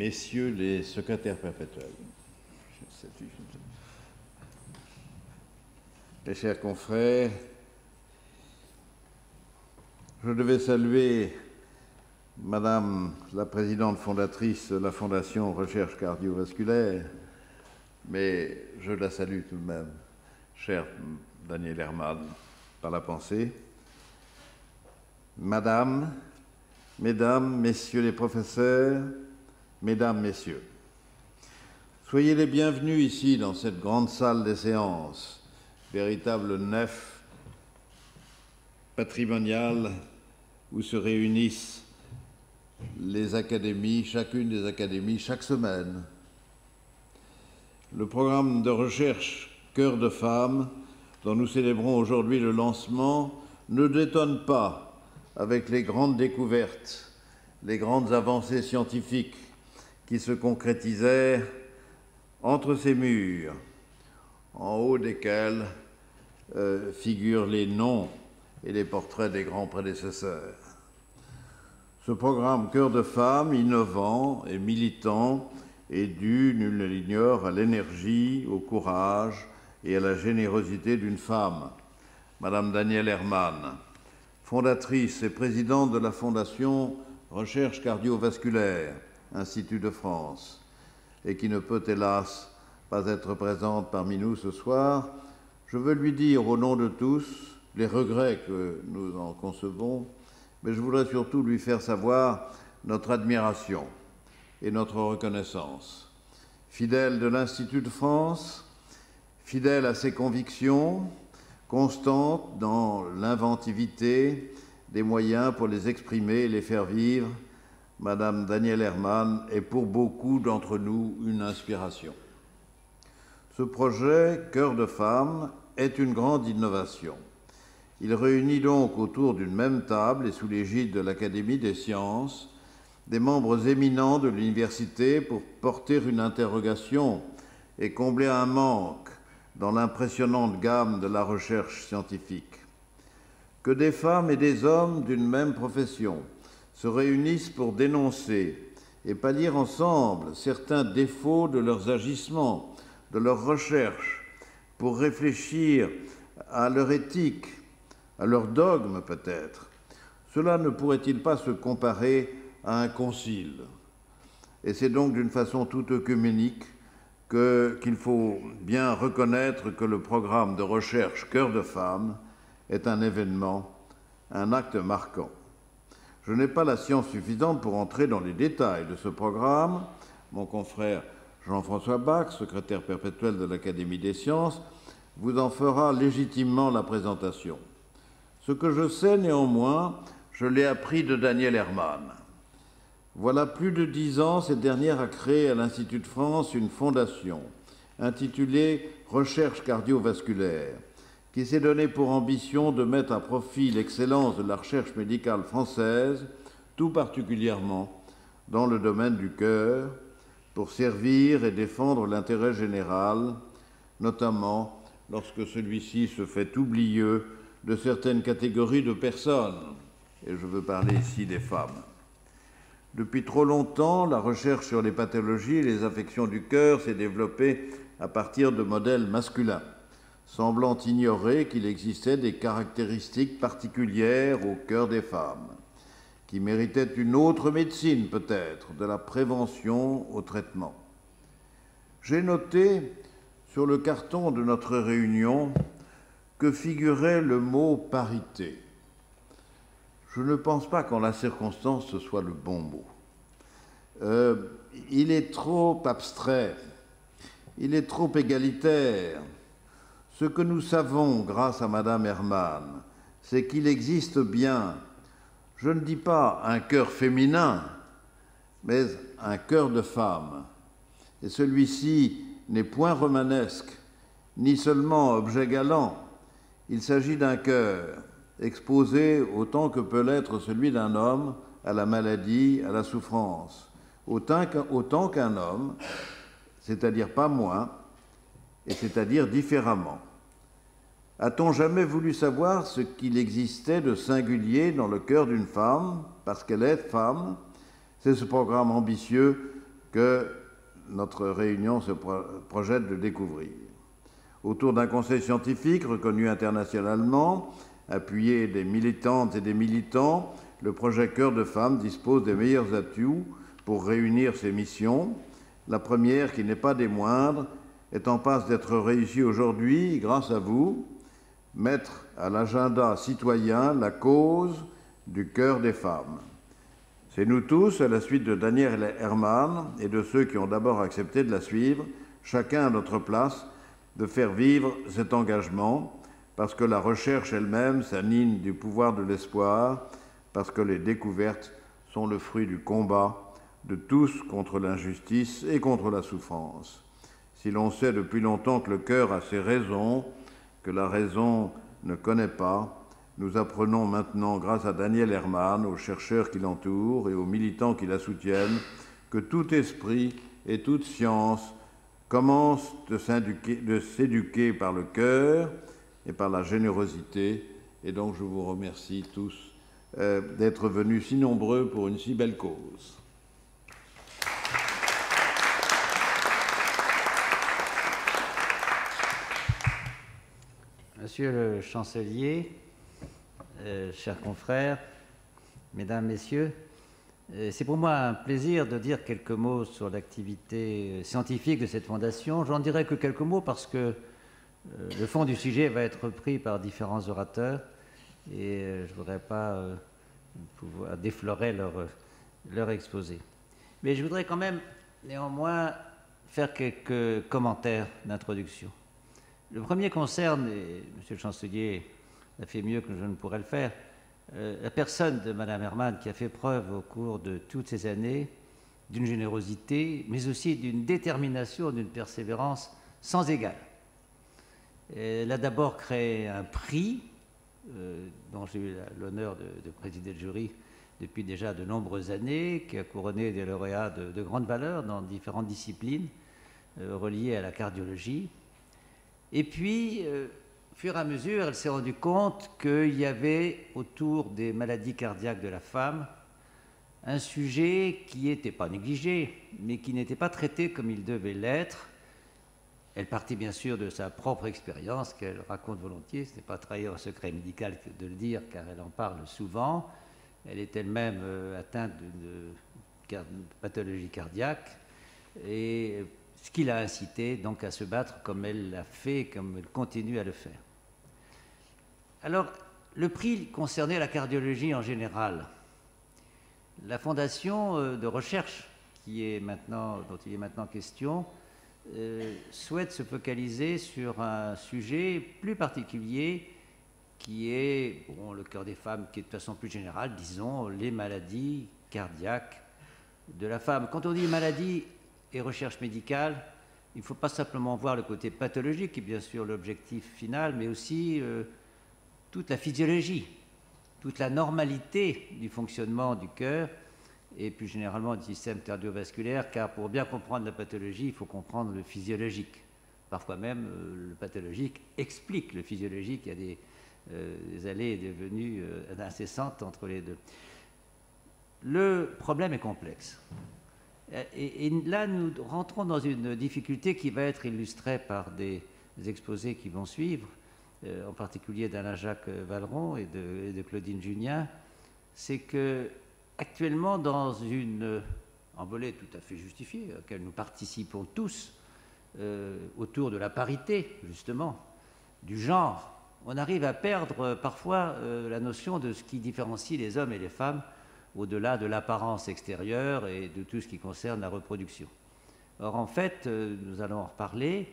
Messieurs les secrétaires perpétuels, mes chers confrères, je devais saluer Madame la présidente fondatrice de la Fondation Recherche cardiovasculaire, mais je la salue tout de même, cher Daniel Herman, par la pensée. Madame, Mesdames, Messieurs les professeurs, Mesdames, Messieurs, soyez les bienvenus ici dans cette grande salle des séances, véritable nef patrimoniale où se réunissent les académies, chacune des académies, chaque semaine. Le programme de recherche Cœur de Femmes, dont nous célébrons aujourd'hui le lancement, ne détonne pas avec les grandes découvertes, les grandes avancées scientifiques qui se concrétisèrent entre ces murs, en haut desquels figurent les noms et les portraits des grands prédécesseurs. Ce programme Cœur de Femmes, innovant et militant, est dû, nul ne l'ignore, à l'énergie, au courage et à la générosité d'une femme, Madame Danielle Herman, fondatrice et présidente de la Fondation Recherche cardiovasculaire, Institut de France, et qui ne peut hélas pas être présente parmi nous ce soir. Je veux lui dire au nom de tous les regrets que nous en concevons, mais je voudrais surtout lui faire savoir notre admiration et notre reconnaissance. Fidèle de l'Institut de France, fidèle à ses convictions, constante dans l'inventivité des moyens pour les exprimer et les faire vivre, Madame Danielle Herman est pour beaucoup d'entre nous une inspiration. Ce projet, Cœur de Femmes, est une grande innovation. Il réunit donc autour d'une même table et sous l'égide de l'Académie des sciences des membres éminents de l'université pour porter une interrogation et combler un manque dans l'impressionnante gamme de la recherche scientifique. Que des femmes et des hommes d'une même profession se réunissent pour dénoncer et pallier ensemble certains défauts de leurs agissements, de leurs recherches, pour réfléchir à leur éthique, à leur dogme peut-être. Cela ne pourrait-il pas se comparer à un concile? Et c'est donc d'une façon tout œcuménique qu'il faut bien reconnaître que le programme de recherche Cœur de Femmes est un événement, un acte marquant. Je n'ai pas la science suffisante pour entrer dans les détails de ce programme. Mon confrère Jean-François Bach, secrétaire perpétuel de l'Académie des sciences, vous en fera légitimement la présentation. Ce que je sais néanmoins, je l'ai appris de Danielle Herman. Voilà plus de 10 ans, cette dernière a créé à l'Institut de France une fondation intitulée Recherche cardiovasculaire, qui s'est donnée pour ambition de mettre à profit l'excellence de la recherche médicale française, tout particulièrement dans le domaine du cœur, pour servir et défendre l'intérêt général, notamment lorsque celui-ci se fait oublieux de certaines catégories de personnes, et je veux parler ici des femmes. Depuis trop longtemps, la recherche sur les pathologies et les affections du cœur s'est développée à partir de modèles masculins, semblant ignorer qu'il existait des caractéristiques particulières au cœur des femmes, qui méritaient une autre médecine peut-être, de la prévention au traitement. J'ai noté sur le carton de notre réunion que figurait le mot parité. Je ne pense pas qu'en la circonstance ce soit le bon mot. Il est trop abstrait, il est trop égalitaire. Ce que nous savons grâce à Madame Herman, c'est qu'il existe bien, je ne dis pas un cœur féminin, mais un cœur de femme. Et celui-ci n'est point romanesque, ni seulement objet galant. Il s'agit d'un cœur exposé autant que peut l'être celui d'un homme à la maladie, à la souffrance, autant qu'un homme, c'est-à-dire pas moins, et c'est-à-dire différemment. A-t-on jamais voulu savoir ce qu'il existait de singulier dans le cœur d'une femme, parce qu'elle est femme? C'est ce programme ambitieux que notre réunion se projette de découvrir. Autour d'un conseil scientifique reconnu internationalement, appuyé des militantes et des militants, le projet Cœur de Femmes dispose des meilleurs atouts pour réunir ses missions. La première, qui n'est pas des moindres, est en passe d'être réussie aujourd'hui grâce à vous, mettre à l'agenda citoyen la cause du cœur des femmes. C'est nous tous, à la suite de Danielle Herman et de ceux qui ont d'abord accepté de la suivre, chacun à notre place, de faire vivre cet engagement, parce que la recherche elle-même s'anime du pouvoir de l'espoir, parce que les découvertes sont le fruit du combat de tous contre l'injustice et contre la souffrance. Si l'on sait depuis longtemps que le cœur a ses raisons, que la raison ne connaît pas, nous apprenons maintenant, grâce à Danielle Herman, aux chercheurs qui l'entourent et aux militants qui la soutiennent, que tout esprit et toute science commencent de s'éduquer par le cœur et par la générosité. Et donc je vous remercie tous d'être venus si nombreux pour une si belle cause. Monsieur le chancelier, chers confrères, mesdames, messieurs, c'est pour moi un plaisir de dire quelques mots sur l'activité scientifique de cette fondation. J'en dirai que quelques mots parce que le fond du sujet va être repris par différents orateurs et je ne voudrais pas pouvoir déflorer leur exposé. Mais je voudrais quand même néanmoins faire quelques commentaires d'introduction. Le premier concerne, et Monsieur le chancelier a fait mieux que je ne pourrais le faire, la personne de Madame Herman qui a fait preuve au cours de toutes ces années d'une générosité, mais aussi d'une détermination, d'une persévérance sans égale. Elle a d'abord créé un prix dont j'ai eu l'honneur de présider le jury depuis déjà de nombreuses années, qui a couronné des lauréats de grande valeur dans différentes disciplines reliées à la cardiologie. Et puis, au fur et à mesure, elle s'est rendue compte qu'il y avait autour des maladies cardiaques de la femme un sujet qui n'était pas négligé, mais qui n'était pas traité comme il devait l'être. Elle partait bien sûr de sa propre expérience, qu'elle raconte volontiers, ce n'est pas trahir un secret médical de le dire, car elle en parle souvent. Elle est elle-même atteinte d'une pathologie cardiaque, et ce qui l'a incité donc à se battre comme elle l'a fait, comme elle continue à le faire. Alors, le prix concernait la cardiologie en général. La fondation de recherche dont il est maintenant question souhaite se focaliser sur un sujet plus particulier qui est le cœur des femmes, qui est de façon plus générale, disons, les maladies cardiaques de la femme. Quand on dit maladie et recherche médicale, il ne faut pas simplement voir le côté pathologique, qui est bien sûr l'objectif final, mais aussi toute la physiologie, toute la normalité du fonctionnement du cœur et plus généralement du système cardiovasculaire, car pour bien comprendre la pathologie, il faut comprendre le physiologique. Parfois même, le pathologique explique le physiologique. Il y a des allées et des venues incessantes entre les deux. Le problème est complexe. Et là, nous rentrons dans une difficulté qui va être illustrée par des exposés qui vont suivre, en particulier d'Alain-Jacques Valeron et de Claudine Junien. C'est que actuellement, dans une envolée tout à fait justifiée, à laquelle nous participons tous, autour de la parité, justement, du genre, on arrive à perdre parfois la notion de ce qui différencie les hommes et les femmes au-delà de l'apparence extérieure et de tout ce qui concerne la reproduction. Or, en fait, nous allons en reparler,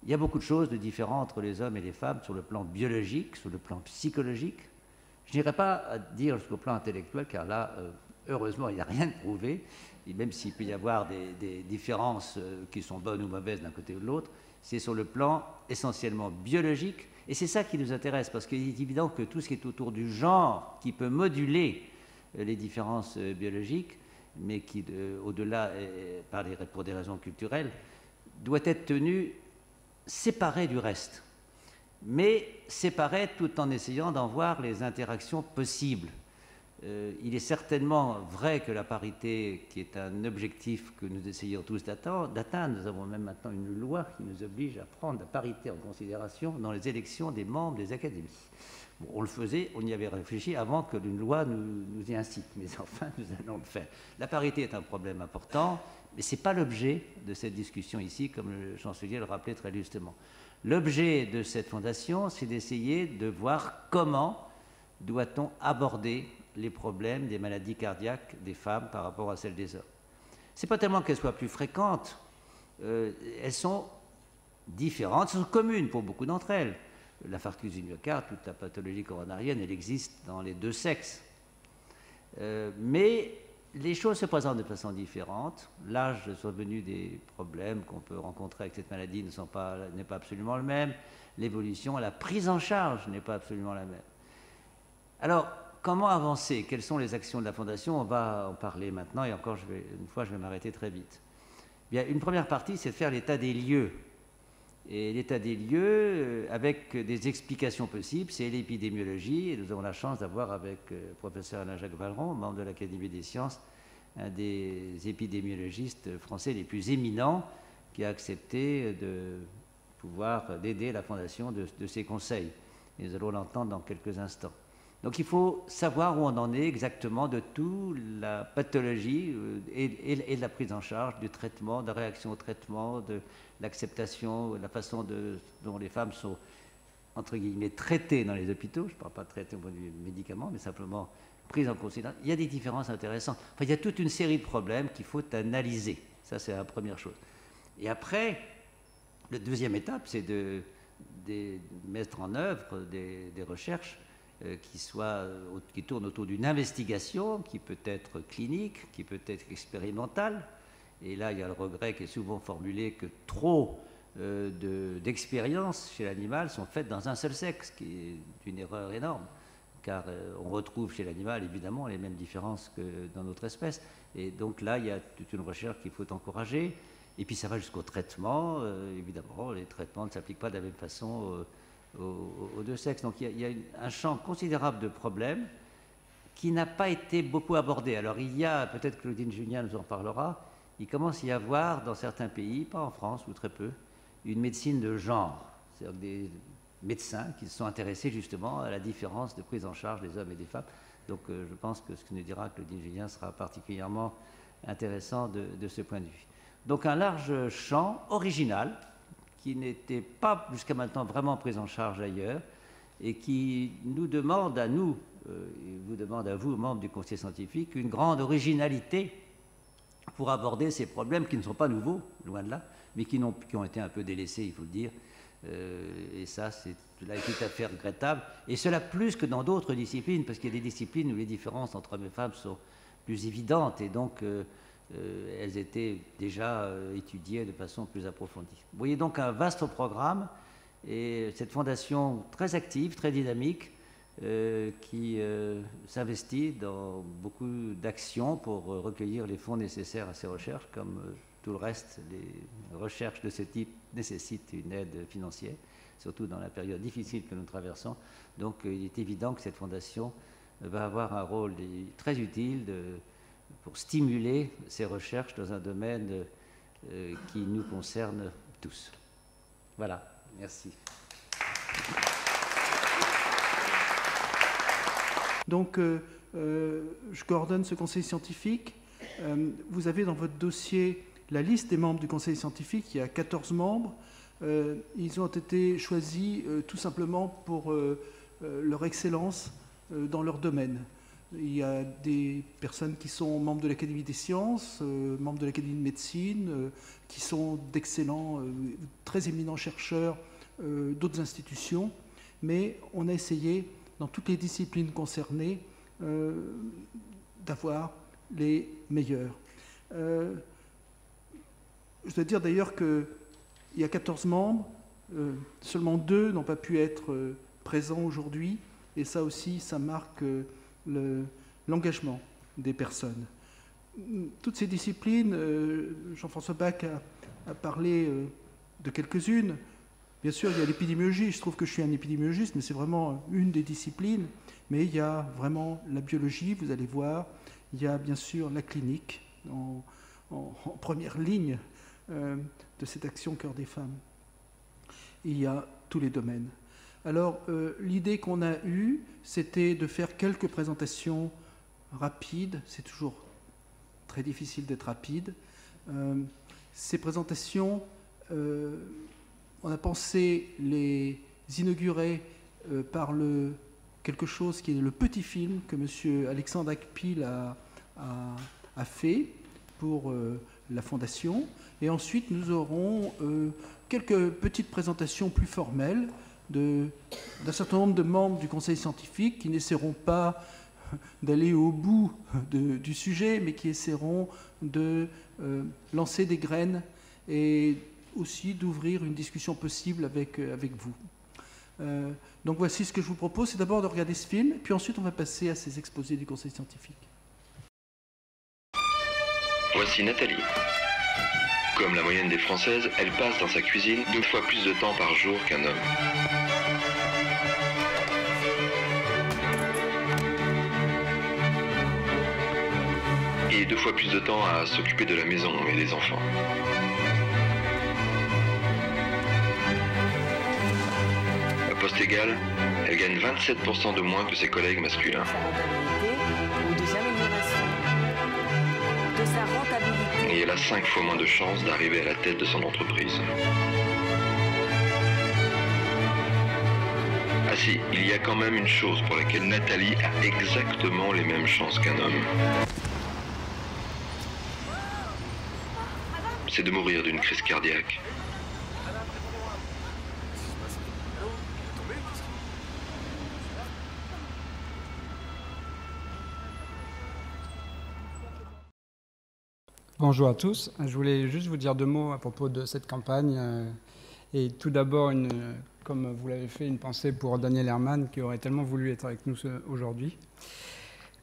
il y a beaucoup de choses de différentes entre les hommes et les femmes sur le plan biologique, sur le plan psychologique. Je n'irai pas dire jusqu'au plan intellectuel, car là, heureusement, il n'y a rien de prouvé, et même s'il peut y avoir des différences qui sont bonnes ou mauvaises d'un côté ou de l'autre, c'est sur le plan essentiellement biologique, et c'est ça qui nous intéresse, parce qu'il est évident que tout ce qui est autour du genre, qui peut moduler les différences biologiques, mais qui, au-delà, pour des raisons culturelles, doit être tenu séparé du reste, mais séparé tout en essayant d'en voir les interactions possibles. il est certainement vrai que la parité, qui est un objectif que nous essayons tous d'atteindre, nous avons même maintenant une loi qui nous oblige à prendre la parité en considération dans les élections des membres des académies. Bon, on le faisait, on y avait réfléchi avant que une loi nous y incite, mais enfin, nous allons le faire. La parité est un problème important, mais ce n'est pas l'objet de cette discussion ici, comme le chancelier le rappelait très justement. L'objet de cette fondation, c'est d'essayer de voir comment doit-on aborder les problèmes des maladies cardiaques des femmes par rapport à celles des hommes. Ce n'est pas tellement qu'elles soient plus fréquentes, elles sont différentes, elles sont communes pour beaucoup d'entre elles. L'infarctus du myocarde, toute la pathologie coronarienne, elle existe dans les deux sexes. Mais les choses se présentent de façon différente. L'âge de survenue des problèmes qu'on peut rencontrer avec cette maladie n'est pas absolument le même. L'évolution, la prise en charge n'est pas absolument la même. Alors, comment avancer? Quelles sont les actions de la Fondation? On va en parler maintenant et encore, je vais m'arrêter très vite. Bien, une première partie, c'est de faire l'état des lieux. Et l'état des lieux, avec des explications possibles, c'est l'épidémiologie. Et nous avons la chance d'avoir avec le professeur Alain-Jacques Valeron, membre de l'Académie des sciences, un des épidémiologistes français les plus éminents, qui a accepté d'aider la Fondation de ses conseils. Et nous allons l'entendre dans quelques instants. Donc il faut savoir où on en est exactement de toute la pathologie et de la prise en charge, du traitement, de la réaction au traitement, de l'acceptation, la façon dont les femmes sont, entre guillemets, traitées dans les hôpitaux. Je ne parle pas de traitées au point de vue médicaments, mais simplement prises en considération. Il y a des différences intéressantes. Enfin, il y a toute une série de problèmes qu'il faut analyser. Ça, c'est la première chose. Et après, la deuxième étape, c'est de mettre en œuvre des recherches qui tourne autour d'une investigation qui peut être clinique, qui peut être expérimentale. Et là, il y a le regret qui est souvent formulé que trop d'expériences chez l'animal sont faites dans un seul sexe, qui est une erreur énorme, car on retrouve chez l'animal évidemment les mêmes différences que dans notre espèce. Et donc là, il y a toute une recherche qu'il faut encourager. Et puis ça va jusqu'au traitement. Évidemment, les traitements ne s'appliquent pas de la même façon aux deux sexes. Donc il y a un champ considérable de problèmes qui n'a pas été beaucoup abordé. Alors il y a, peut-être Claudine Julien nous en parlera, il commence à y avoir dans certains pays, pas en France ou très peu, une médecine de genre. C'est-à-dire des médecins qui se sont intéressés justement à la différence de prise en charge des hommes et des femmes. Donc je pense que ce que nous dira Claudine Julien sera particulièrement intéressant de ce point de vue. Donc un large champ original, qui n'était pas jusqu'à maintenant vraiment pris en charge ailleurs et qui nous demande à nous, et vous demande à vous, membres du conseil scientifique, une grande originalité pour aborder ces problèmes qui ne sont pas nouveaux, loin de là, mais qui ont été un peu délaissés, il faut le dire. Et ça, cela est tout à fait regrettable. Et cela plus que dans d'autres disciplines, parce qu'il y a des disciplines où les différences entre hommes et femmes sont plus évidentes et donc elles étaient déjà étudiées de façon plus approfondie. Vous voyez donc un vaste programme et cette fondation très active, très dynamique, qui s'investit dans beaucoup d'actions pour recueillir les fonds nécessaires à ces recherches, comme tout le reste, les recherches de ce type nécessitent une aide financière, surtout dans la période difficile que nous traversons. Donc il est évident que cette fondation va avoir un rôle très utile pour stimuler ces recherches dans un domaine qui nous concerne tous. Voilà, merci. Donc, je coordonne ce conseil scientifique. Vous avez dans votre dossier la liste des membres du conseil scientifique. Il y a 14 membres. Ils ont été choisis tout simplement pour leur excellence dans leur domaine. Il y a des personnes qui sont membres de l'Académie des sciences, membres de l'Académie de médecine, qui sont d'excellents, très éminents chercheurs d'autres institutions. Mais on a essayé, dans toutes les disciplines concernées, d'avoir les meilleurs. Je dois dire d'ailleurs qu'il y a 14 membres, seulement 2 n'ont pas pu être présents aujourd'hui, et ça aussi, ça marque l'engagement des personnes. Toutes ces disciplines, Jean-François Bach a parlé de quelques-unes, Bien sûr, il y a l'épidémiologie. Je trouve que je suis un épidémiologiste, mais c'est vraiment une des disciplines. Mais il y a vraiment la biologie, vous allez voir. Il y a bien sûr la clinique en première ligne de cette action Cœur des femmes. Il y a tous les domaines. Alors, l'idée qu'on a eue, c'était de faire quelques présentations rapides. C'est toujours très difficile d'être rapide. Ces présentations, on a pensé les inaugurer par quelque chose qui est le petit film que M. Alexandre Akpil a fait pour la Fondation. Et ensuite, nous aurons quelques petites présentations plus formelles d'un certain nombre de membres du Conseil scientifique qui n'essaieront pas d'aller au bout du sujet, mais qui essaieront de lancer des graines et aussi d'ouvrir une discussion possible avec vous. Donc voici ce que je vous propose, c'est d'abord de regarder ce film, puis ensuite on va passer à ces exposés du Conseil scientifique. Voici Nathalie. Comme la moyenne des Françaises, elle passe dans sa cuisine 2 fois plus de temps par jour qu'un homme. Et 2 fois plus de temps à s'occuper de la maison et des enfants. À poste égal, elle gagne 27% de moins que ses collègues masculins. Et elle a 5 fois moins de chances d'arriver à la tête de son entreprise. Ah si, il y a quand même une chose pour laquelle Nathalie a exactement les mêmes chances qu'un homme. C'est de mourir d'une crise cardiaque. Bonjour à tous. Je voulais juste vous dire 2 mots à propos de cette campagne. Et tout d'abord, comme vous l'avez fait, une pensée pour Daniel Herman qui aurait tellement voulu être avec nous aujourd'hui.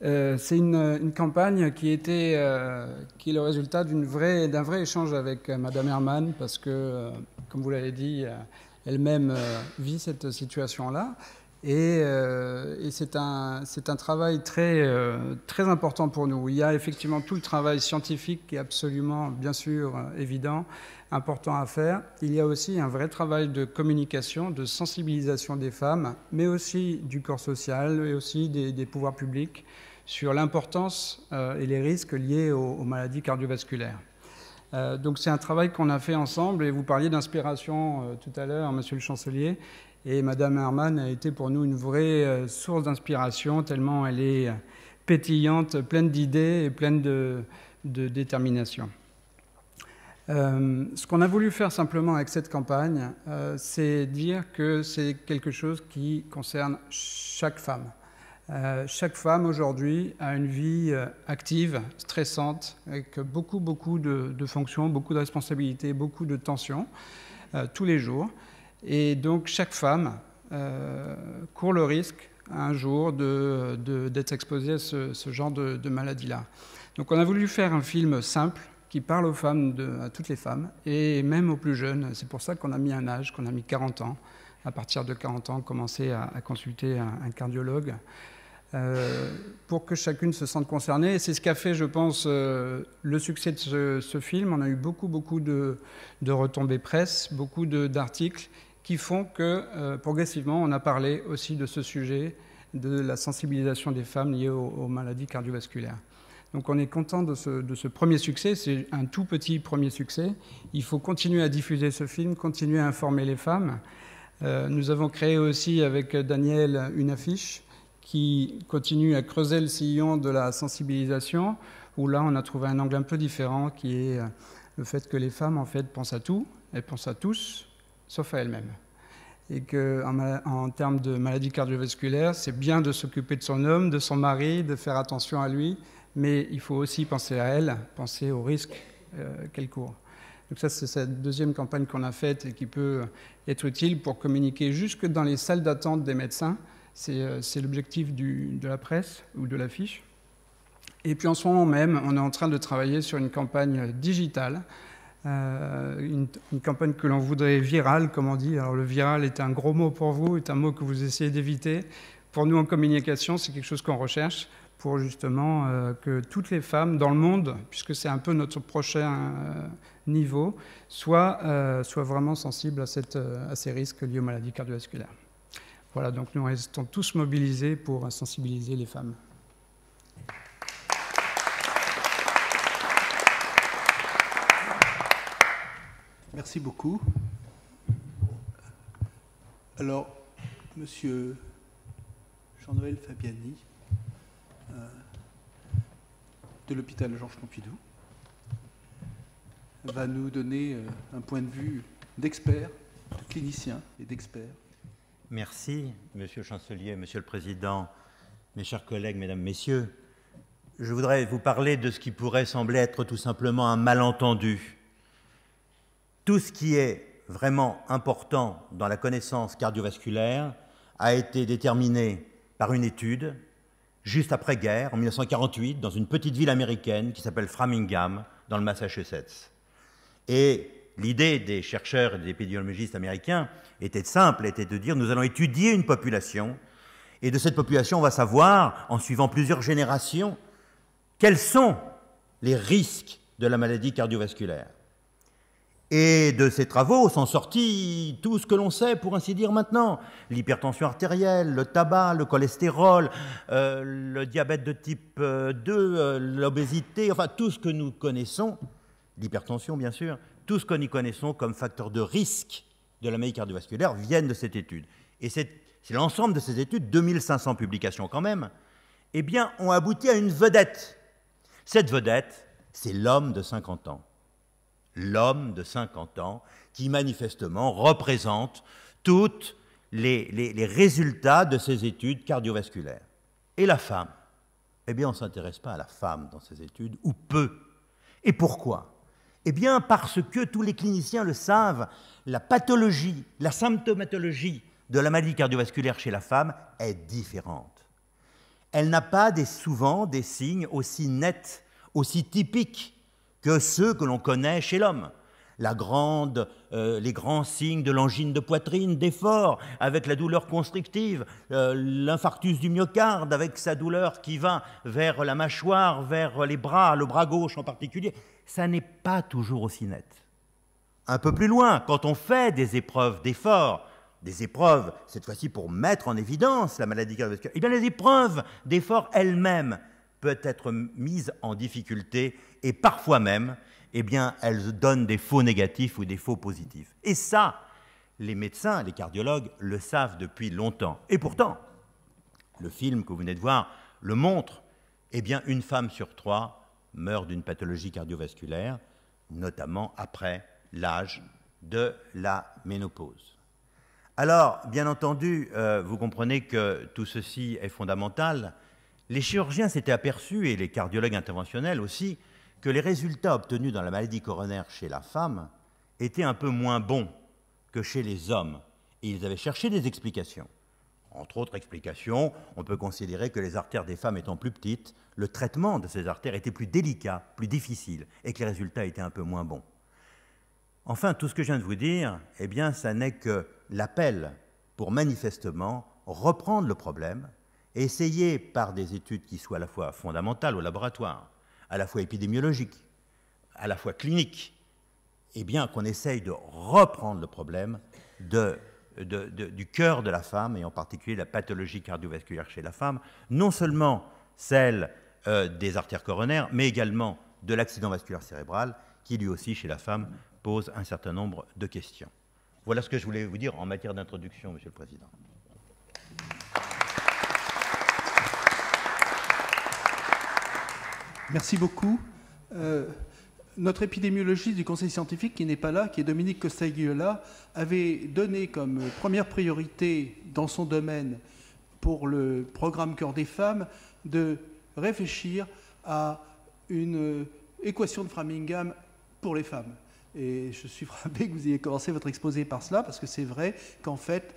C'est une campagne qui est le résultat d'un vrai échange avec Madame Herman parce que, comme vous l'avez dit, elle-même vit cette situation-là. Et c'est un travail très important pour nous. Il y a effectivement tout le travail scientifique qui est absolument, bien sûr, évident, important à faire. Il y a aussi un vrai travail de communication, de sensibilisation des femmes, mais aussi du corps social et aussi des pouvoirs publics sur l'importance et les risques liés aux maladies cardiovasculaires. Donc c'est un travail qu'on a fait ensemble et vous parliez d'inspiration tout à l'heure, Monsieur le Chancelier. Et Madame Herman a été pour nous une vraie source d'inspiration, tellement elle est pétillante, pleine d'idées et pleine de détermination. Ce qu'on a voulu faire simplement avec cette campagne, c'est dire que c'est quelque chose qui concerne chaque femme. Chaque femme aujourd'hui a une vie active, stressante, avec beaucoup de fonctions, beaucoup de responsabilités, beaucoup de tensions, tous les jours. Et donc chaque femme court le risque un jour d'être exposée à ce genre de maladie-là. Donc on a voulu faire un film simple qui parle aux femmes, à toutes les femmes, et même aux plus jeunes. C'est pour ça qu'on a mis un âge, qu'on a mis 40 ans. À partir de 40 ans, commencer à consulter un cardiologue pour que chacune se sente concernée. Et c'est ce qu'a fait, je pense, le succès de ce film. On a eu beaucoup de retombées presse, beaucoup d'articles qui font que, progressivement, on a parlé aussi de ce sujet, de la sensibilisation des femmes liées aux maladies cardiovasculaires. Donc on est content de ce premier succès, c'est un tout petit premier succès. Il faut continuer à diffuser ce film, continuer à informer les femmes. Nous avons créé aussi avec Daniel une affiche qui continue à creuser le sillon de la sensibilisation, où là on a trouvé un angle un peu différent qui est le fait que les femmes en fait pensent à tout, elles pensent à tous, sauf à elles-mêmes. Et qu'en termes de maladies cardiovasculaires, c'est bien de s'occuper de son homme, de son mari, de faire attention à lui, mais il faut aussi penser à elle, penser aux risques qu'elle court. Donc ça, c'est cette deuxième campagne qu'on a faite et qui peut être utile pour communiquer jusque dans les salles d'attente des médecins. C'est l'objectif de la presse ou de l'affiche. Et puis en ce moment même, on est en train de travailler sur une campagne digitale une campagne que l'on voudrait virale, comme on dit. Alors le viral est un gros mot pour vous, est un mot que vous essayez d'éviter. Pour nous en communication, c'est quelque chose qu'on recherche pour justement que toutes les femmes dans le monde, puisque c'est un peu notre prochain niveau, soient vraiment sensibles à ces risques liés aux maladies cardiovasculaires. Voilà, donc nous restons tous mobilisés pour sensibiliser les femmes. Merci beaucoup. Alors, Monsieur Jean-Noël Fabiani, de l'hôpital Georges Pompidou, va nous donner un point de vue d'expert, de clinicien et d'expert. Merci, Monsieur le Chancelier, Monsieur le Président, mes chers collègues, Mesdames, Messieurs. Je voudrais vous parler de ce qui pourrait sembler être tout simplement un malentendu. Tout ce qui est vraiment important dans la connaissance cardiovasculaire a été déterminé par une étude juste après-guerre, en 1948, dans une petite ville américaine qui s'appelle Framingham, dans le Massachusetts. Et l'idée des chercheurs et des épidémiologistes américains était simple, était de dire nous allons étudier une population, et de cette population, on va savoir, en suivant plusieurs générations, quels sont les risques de la maladie cardiovasculaire. Et de ces travaux sont sortis tout ce que l'on sait, pour ainsi dire maintenant. L'hypertension artérielle, le tabac, le cholestérol, le diabète de type 2, l'obésité, enfin tout ce que nous connaissons, l'hypertension bien sûr, tout ce que nous connaissons comme facteur de risque de la maladie cardiovasculaire viennent de cette étude. Et c'est l'ensemble de ces études, 2500 publications quand même, eh bien, ont abouti à une vedette. Cette vedette, c'est l'homme de 50 ans. L'homme de 50 ans qui manifestement représente tous les résultats de ces études cardiovasculaires. Et la femme, eh bien on ne s'intéresse pas à la femme dans ces études, ou peu. Et pourquoi? Eh bien parce que tous les cliniciens le savent, la pathologie, la symptomatologie de la maladie cardiovasculaire chez la femme est différente. Elle n'a pas souvent des signes aussi nets, aussi typiques que ceux que l'on connaît chez l'homme. Les grands signes de l'angine de poitrine, d'effort, avec la douleur constrictive, l'infarctus du myocarde, avec sa douleur qui va vers la mâchoire, vers les bras, le bras gauche en particulier, ça n'est pas toujours aussi net. Un peu plus loin, quand on fait des épreuves d'effort, des épreuves, cette fois-ci pour mettre en évidence la maladie cardiovasculaire, eh bien les épreuves d'effort elles-mêmes peuvent être mises en difficulté et parfois même, eh bien, elles donnent des faux négatifs ou des faux positifs. Et ça, les médecins, les cardiologues le savent depuis longtemps. Et pourtant, le film que vous venez de voir le montre, eh bien, une femme sur 3 meurt d'une pathologie cardiovasculaire, notamment après l'âge de la ménopause. Alors, bien entendu, vous comprenez que tout ceci est fondamental. Les chirurgiens s'étaient aperçus, et les cardiologues interventionnels aussi, que les résultats obtenus dans la maladie coronaire chez la femme étaient un peu moins bons que chez les hommes. Et ils avaient cherché des explications. Entre autres explications, on peut considérer que les artères des femmes étant plus petites, le traitement de ces artères était plus délicat, plus difficile, et que les résultats étaient un peu moins bons. Enfin, tout ce que je viens de vous dire, eh bien, ça n'est que l'appel pour manifestement reprendre le problème, et essayer par des études qui soient à la fois fondamentales au laboratoire, à la fois épidémiologiques, à la fois cliniques, eh bien qu'on essaye de reprendre le problème du cœur de la femme, et en particulier la pathologie cardiovasculaire chez la femme, non seulement celle des artères coronaires, mais également de l'accident vasculaire cérébral, qui lui aussi, chez la femme, pose un certain nombre de questions. Voilà ce que je voulais vous dire en matière d'introduction, Monsieur le Président. Merci beaucoup. Notre épidémiologiste du conseil scientifique, qui n'est pas là, qui est Dominique Costagliola, avait donné comme première priorité dans son domaine pour le programme Cœur des femmes de réfléchir à une équation de Framingham pour les femmes. Et je suis frappé que vous ayez commencé votre exposé par cela, parce que c'est vrai qu'en fait,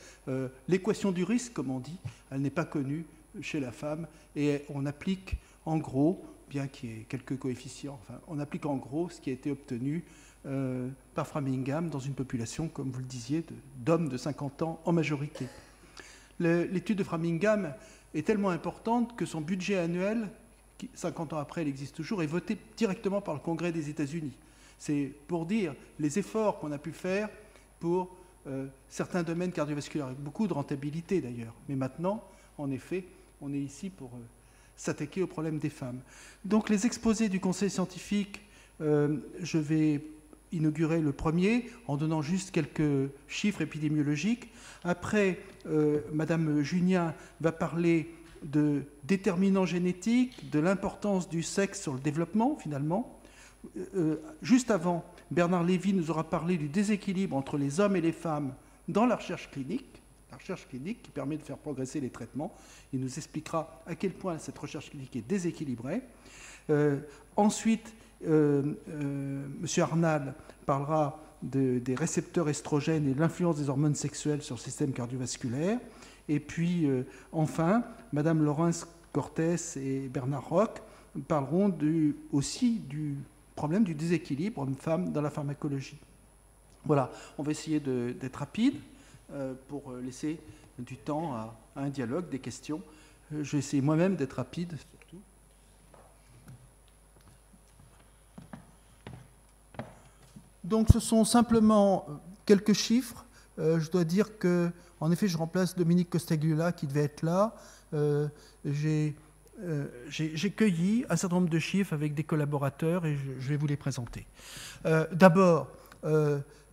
l'équation du risque, comme on dit, elle n'est pas connue chez la femme, et on applique en gros bien qu'il y ait quelques coefficients. Enfin, on applique en gros ce qui a été obtenu par Framingham dans une population, comme vous le disiez, d'hommes de 50 ans en majorité. L'étude de Framingham est tellement importante que son budget annuel, qui 50 ans après, elle existe toujours, est voté directement par le Congrès des États-Unis. C'est pour dire les efforts qu'on a pu faire pour certains domaines cardiovasculaires, avec beaucoup de rentabilité d'ailleurs. Mais maintenant, en effet, on est ici pour s'attaquer au problème des femmes. Donc les exposés du Conseil scientifique, je vais inaugurer le premier en donnant juste quelques chiffres épidémiologiques. Après, Madame Junien va parler de déterminants génétiques, de l'importance du sexe sur le développement, finalement. Juste avant, Bernard Lévy nous aura parlé du déséquilibre entre les hommes et les femmes dans la recherche clinique qui permet de faire progresser les traitements. Il nous expliquera à quel point cette recherche clinique est déséquilibrée. Ensuite, M. Arnal parlera des récepteurs estrogènes et de l'influence des hormones sexuelles sur le système cardiovasculaire. Et puis, enfin, Mme Laurence Cortés et Bernard Roch parleront aussi du problème du déséquilibre homme-femme dans la pharmacologie. Voilà, on va essayer d'être rapide pour laisser du temps à un dialogue, des questions. Je vais essayer moi-même d'être rapide, surtout. Donc, ce sont simplement quelques chiffres. Je dois dire que, en effet, je remplace Dominique Costagliola qui devait être là. J'ai cueilli un certain nombre de chiffres avec des collaborateurs et je vais vous les présenter. D'abord,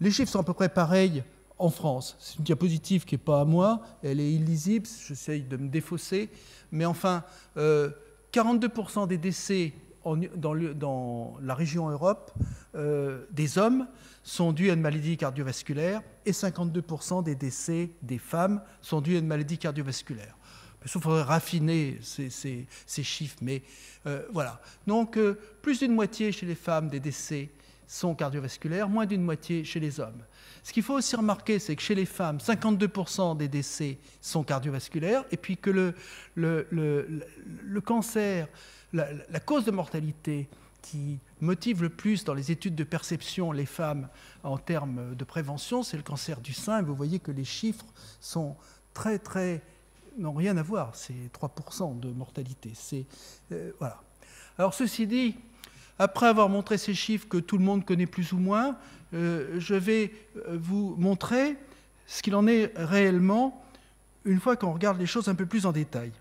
les chiffres sont à peu près pareils en France. C'est une diapositive qui n'est pas à moi, elle est illisible, j'essaye de me défausser, mais enfin, 42% des décès dans la région Europe des hommes sont dus à une maladie cardiovasculaire et 52% des décès des femmes sont dus à une maladie cardiovasculaire. Il faudrait raffiner ces chiffres, mais voilà. Donc, plus d'une moitié chez les femmes des décès sont cardiovasculaires, moins d'une moitié chez les hommes. Ce qu'il faut aussi remarquer, c'est que chez les femmes, 52% des décès sont cardiovasculaires, et puis que le cancer, la cause de mortalité qui motive le plus dans les études de perception les femmes en termes de prévention, c'est le cancer du sein. Et vous voyez que les chiffres sont n'ont rien à voir, c'est 3% de mortalité. Voilà. Alors ceci dit, après avoir montré ces chiffres que tout le monde connaît plus ou moins, je vais vous montrer ce qu'il en est réellement une fois qu'on regarde les choses un peu plus en détail.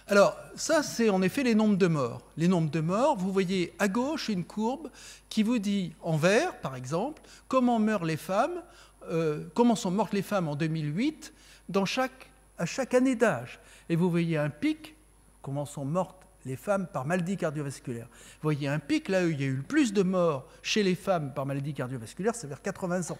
Alors, ça, c'est en effet les nombres de morts. Les nombres de morts, vous voyez à gauche une courbe qui vous dit, en vert, par exemple, comment meurent les femmes, comment sont mortes les femmes en 2008 à chaque année d'âge. Et vous voyez un pic, comment sont mortes les femmes par maladie cardiovasculaire. Vous voyez un pic, là où il y a eu le plus de morts chez les femmes par maladie cardiovasculaire, c'est vers 80 ans.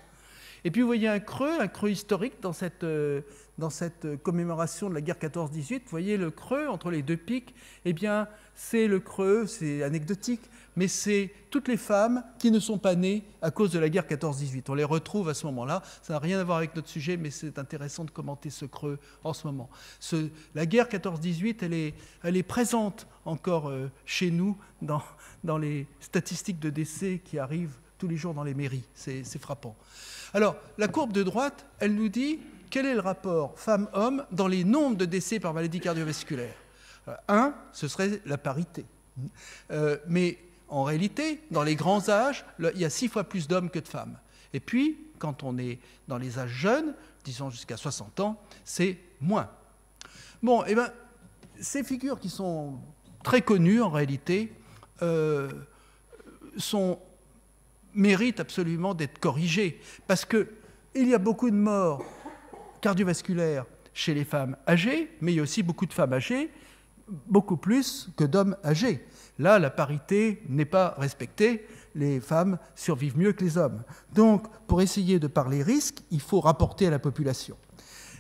Et puis vous voyez un creux historique dans cette commémoration de la guerre 14-18. Vous voyez le creux entre les deux pics. Eh bien, c'est le creux, c'est anecdotique, mais c'est toutes les femmes qui ne sont pas nées à cause de la guerre 14-18. On les retrouve à ce moment-là. Ça n'a rien à voir avec notre sujet, mais c'est intéressant de commenter ce creux en ce moment. La guerre 14-18, elle est présente encore chez nous dans les statistiques de décès qui arrivent tous les jours dans les mairies. C'est frappant. Alors, la courbe de droite, elle nous dit quel est le rapport femmes-hommes dans les nombres de décès par maladie cardiovasculaire. 1, ce serait la parité. Mais en réalité, dans les grands âges, il y a 6 fois plus d'hommes que de femmes. Et puis, quand on est dans les âges jeunes, disons jusqu'à 60 ans, c'est moins. Bon, eh bien, ces figures qui sont très connues en réalité méritent absolument d'être corrigées parce qu'il y a beaucoup de morts cardiovasculaires chez les femmes âgées, mais il y a aussi beaucoup de femmes âgées, beaucoup plus que d'hommes âgés. Là, la parité n'est pas respectée, les femmes survivent mieux que les hommes. Donc, pour essayer de parler risque, il faut rapporter à la population.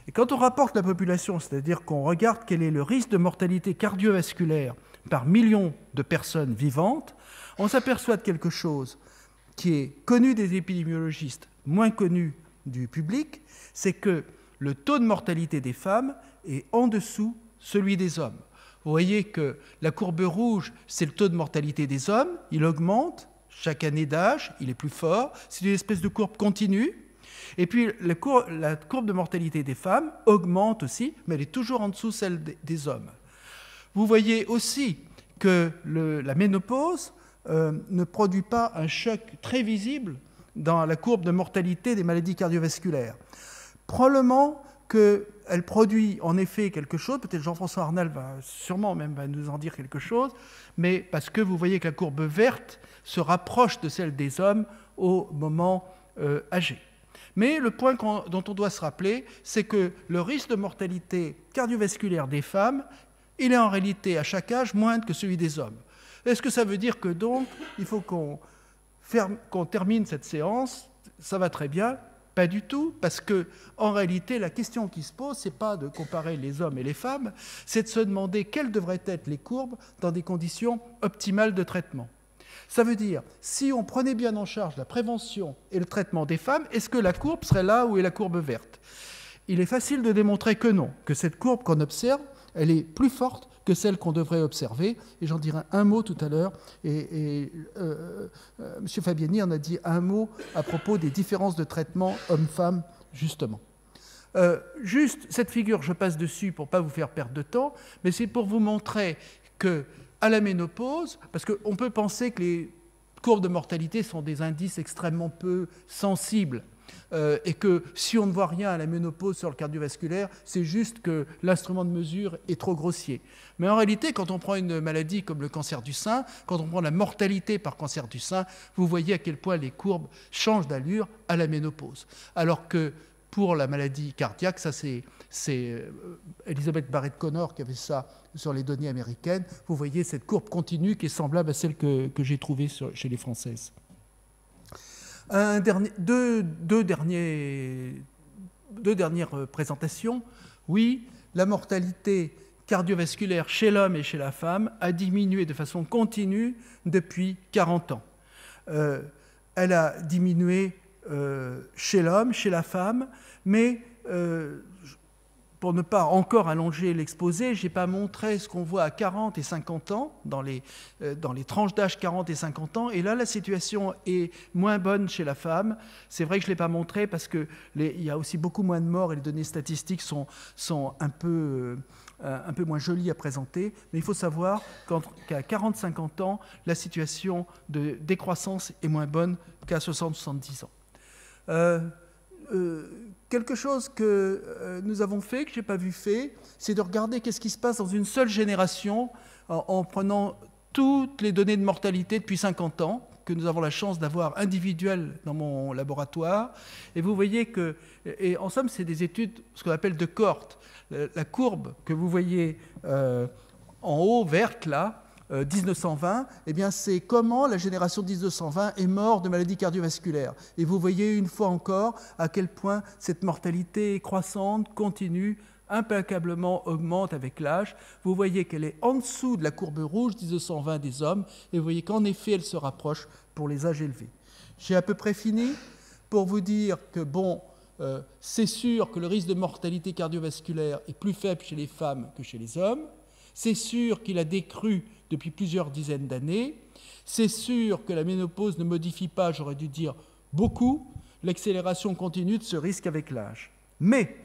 Et quand on rapporte la population, c'est-à-dire qu'on regarde quel est le risque de mortalité cardiovasculaire par million de personnes vivantes, on s'aperçoit de quelque chose qui est connu des épidémiologistes, moins connu du public, c'est que le taux de mortalité des femmes est en dessous celui des hommes. Vous voyez que la courbe rouge, c'est le taux de mortalité des hommes. Il augmente chaque année d'âge, il est plus fort. C'est une espèce de courbe continue. Et puis la courbe de mortalité des femmes augmente aussi, mais elle est toujours en dessous de celle des hommes. Vous voyez aussi que la ménopause ne produit pas un choc très visible dans la courbe de mortalité des maladies cardiovasculaires. Probablement qu'elle produit en effet quelque chose, peut-être Jean-François Arnal va sûrement même nous en dire quelque chose, mais parce que vous voyez que la courbe verte se rapproche de celle des hommes au moment âgé. Mais le point dont on doit se rappeler, c'est que le risque de mortalité cardiovasculaire des femmes, il est en réalité à chaque âge moindre que celui des hommes. Est-ce que ça veut dire que donc il faut qu'on termine cette séance? Ça va très bien. Pas du tout, parce que en réalité, la question qui se pose, c'est pas de comparer les hommes et les femmes, c'est de se demander quelles devraient être les courbes dans des conditions optimales de traitement. Ça veut dire, si on prenait bien en charge la prévention et le traitement des femmes, est-ce que la courbe serait là où est la courbe verte? Il est facile de démontrer que non, que cette courbe qu'on observe, elle est plus forte que celle qu'on devrait observer. Et j'en dirai un mot tout à l'heure. M. Fabiani en a dit un mot à propos des différences de traitement hommes-femmes, justement. Juste, cette figure, je passe dessus pour ne pas vous faire perdre de temps, mais c'est pour vous montrer que à la ménopause, parce qu'on peut penser que les courbes de mortalité sont des indices extrêmement peu sensibles, et que si on ne voit rien à la ménopause sur le cardiovasculaire, c'est juste que l'instrument de mesure est trop grossier. Mais en réalité, quand on prend une maladie comme le cancer du sein, quand on prend la mortalité par cancer du sein, vous voyez à quel point les courbes changent d'allure à la ménopause. Alors que pour la maladie cardiaque, ça c'est Elizabeth Barrett-Connor qui avait ça sur les données américaines. Vous voyez cette courbe continue qui est semblable à celle que j'ai trouvée chez les Françaises. Deux dernières présentations. Oui, la mortalité cardiovasculaire chez l'homme et chez la femme a diminué de façon continue depuis 40 ans. Elle a diminué chez l'homme, chez la femme, mais pour ne pas encore allonger l'exposé, je n'ai pas montré ce qu'on voit à 40 et 50 ans, dans les tranches d'âge 40 et 50 ans, et là la situation est moins bonne chez la femme. C'est vrai que je ne l'ai pas montré parce qu'il y a aussi beaucoup moins de morts et les données statistiques sont un peu moins jolies à présenter, mais il faut savoir qu'à 40-50 ans, la situation de décroissance est moins bonne qu'à 60-70 ans. Quelque chose que nous avons fait, que je n'ai pas vu fait, c'est de regarder qu'est-ce qui se passe dans une seule génération en prenant toutes les données de mortalité depuis 50 ans, que nous avons la chance d'avoir individuelles dans mon laboratoire. Et vous voyez que, et en somme, c'est des études, ce qu'on appelle de cohorte. La courbe que vous voyez en haut, verte, là, 1920, eh bien c'est comment la génération 1920 est morte de maladies cardiovasculaires. Et vous voyez une fois encore à quel point cette mortalité croissante, continue, implacablement augmente avec l'âge. Vous voyez qu'elle est en dessous de la courbe rouge 1920 des hommes, et vous voyez qu'en effet elle se rapproche pour les âges élevés. J'ai à peu près fini pour vous dire que bon, c'est sûr que le risque de mortalité cardiovasculaire est plus faible chez les femmes que chez les hommes. C'est sûr qu'il a décru depuis plusieurs dizaines d'années. C'est sûr que la ménopause ne modifie pas, j'aurais dû dire beaucoup, l'accélération continue de ce risque avec l'âge. Mais,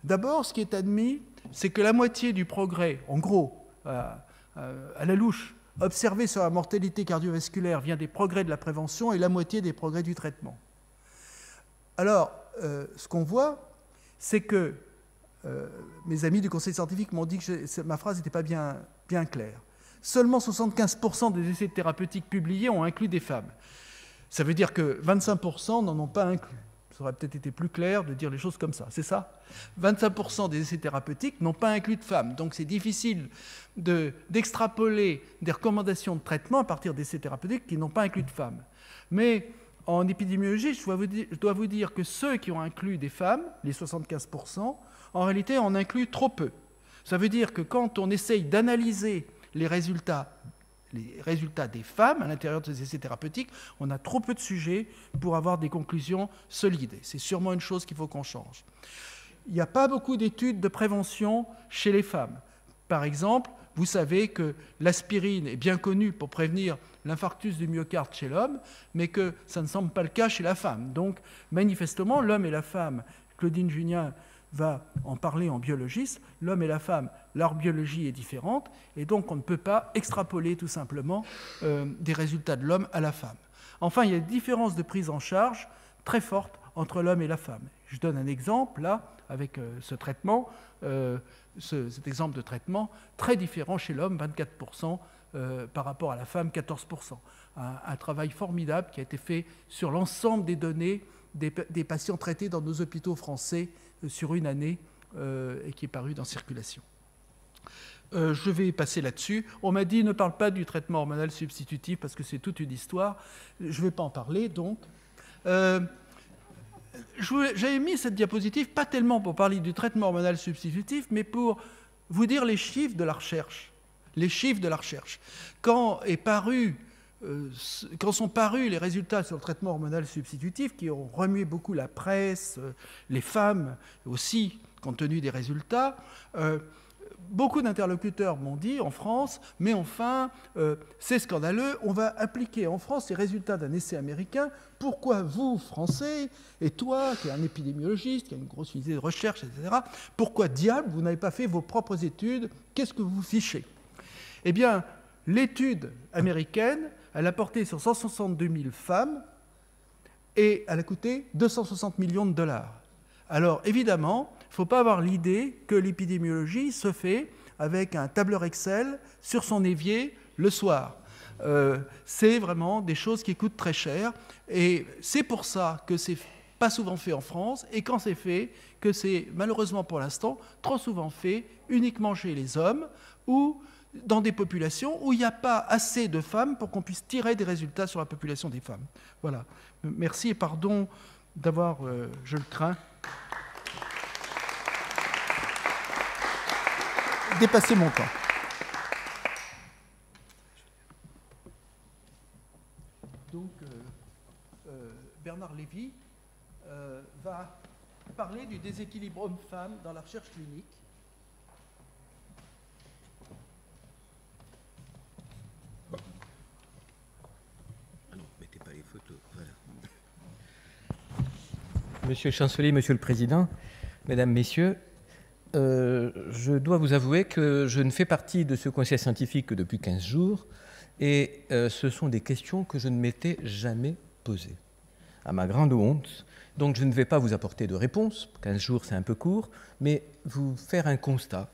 d'abord, ce qui est admis, c'est que la moitié du progrès, en gros, à la louche, observé sur la mortalité cardiovasculaire vient des progrès de la prévention et la moitié des progrès du traitement. Alors, ce qu'on voit, c'est que mes amis du conseil scientifique m'ont dit que ma phrase n'était pas bien claire. Seulement 75% des essais thérapeutiques publiés ont inclus des femmes. Ça veut dire que 25% n'en ont pas inclus. Ça aurait peut-être été plus clair de dire les choses comme ça, c'est ça? 25% des essais thérapeutiques n'ont pas inclus de femmes. Donc c'est difficile d'extrapoler des recommandations de traitement à partir d'essais thérapeutiques qui n'ont pas inclus de femmes. Mais en épidémiologie, je dois vous dire que ceux qui ont inclus des femmes, les 75%, en réalité, on inclut trop peu. Ça veut dire que quand on essaye d'analyser les résultats des femmes à l'intérieur de ces essais thérapeutiques, on a trop peu de sujets pour avoir des conclusions solides. C'est sûrement une chose qu'il faut qu'on change. il n'y a pas beaucoup d'études de prévention chez les femmes. Par exemple, vous savez que l'aspirine est bien connue pour prévenir l'infarctus du myocarde chez l'homme, mais que ça ne semble pas le cas chez la femme. Donc, manifestement, l'homme et la femme, Claudine Junien va en parler en biologiste, l'homme et la femme, leur biologie est différente, et donc on ne peut pas extrapoler tout simplement des résultats de l'homme à la femme. Enfin, il y a des différences de prise en charge très fortes entre l'homme et la femme. Je donne un exemple, là, avec ce traitement, cet exemple de traitement, très différent chez l'homme, 24%, par rapport à la femme, 14%. Un travail formidable qui a été fait sur l'ensemble des données des patients traités dans nos hôpitaux français sur une année et qui est paru dans Circulation. Je vais passer là-dessus. On m'a dit ne parle pas du traitement hormonal substitutif parce que c'est toute une histoire. Je ne vais pas en parler, donc. J'avais mis cette diapositive, pas tellement pour parler du traitement hormonal substitutif, mais pour vous dire les chiffres de la recherche. Les chiffres de la recherche. Quand sont parus les résultats sur le traitement hormonal substitutif, qui ont remué beaucoup la presse, les femmes aussi, compte tenu des résultats, beaucoup d'interlocuteurs m'ont dit en France, mais enfin, c'est scandaleux, on va appliquer en France les résultats d'un essai américain. Pourquoi vous, Français, et toi, qui es un épidémiologiste, qui a une grosse unité de recherche, etc., pourquoi diable vous n'avez pas fait vos propres études? Qu'est-ce que vous fichez? Eh bien, l'étude américaine, elle a porté sur 162 000 femmes et elle a coûté 260 millions de dollars. Alors, évidemment, il ne faut pas avoir l'idée que l'épidémiologie se fait avec un tableur Excel sur son évier le soir. C'est vraiment des choses qui coûtent très cher et c'est pour ça que c'est pas souvent fait en France et quand c'est fait, que c'est malheureusement pour l'instant trop souvent fait uniquement chez les hommes ou dans des populations où il n'y a pas assez de femmes pour qu'on puisse tirer des résultats sur la population des femmes. Voilà. Merci et pardon d'avoir, je le crains, dépassé mon temps. Donc, Bernard Lévy va parler du déséquilibre homme-femme dans la recherche clinique. Monsieur le chancelier, monsieur le président, mesdames, messieurs, je dois vous avouer que je ne fais partie de ce conseil scientifique que depuis 15 jours et ce sont des questions que je ne m'étais jamais posées, à ma grande honte. Donc je ne vais pas vous apporter de réponse, 15 jours c'est un peu court, mais vous faire un constat.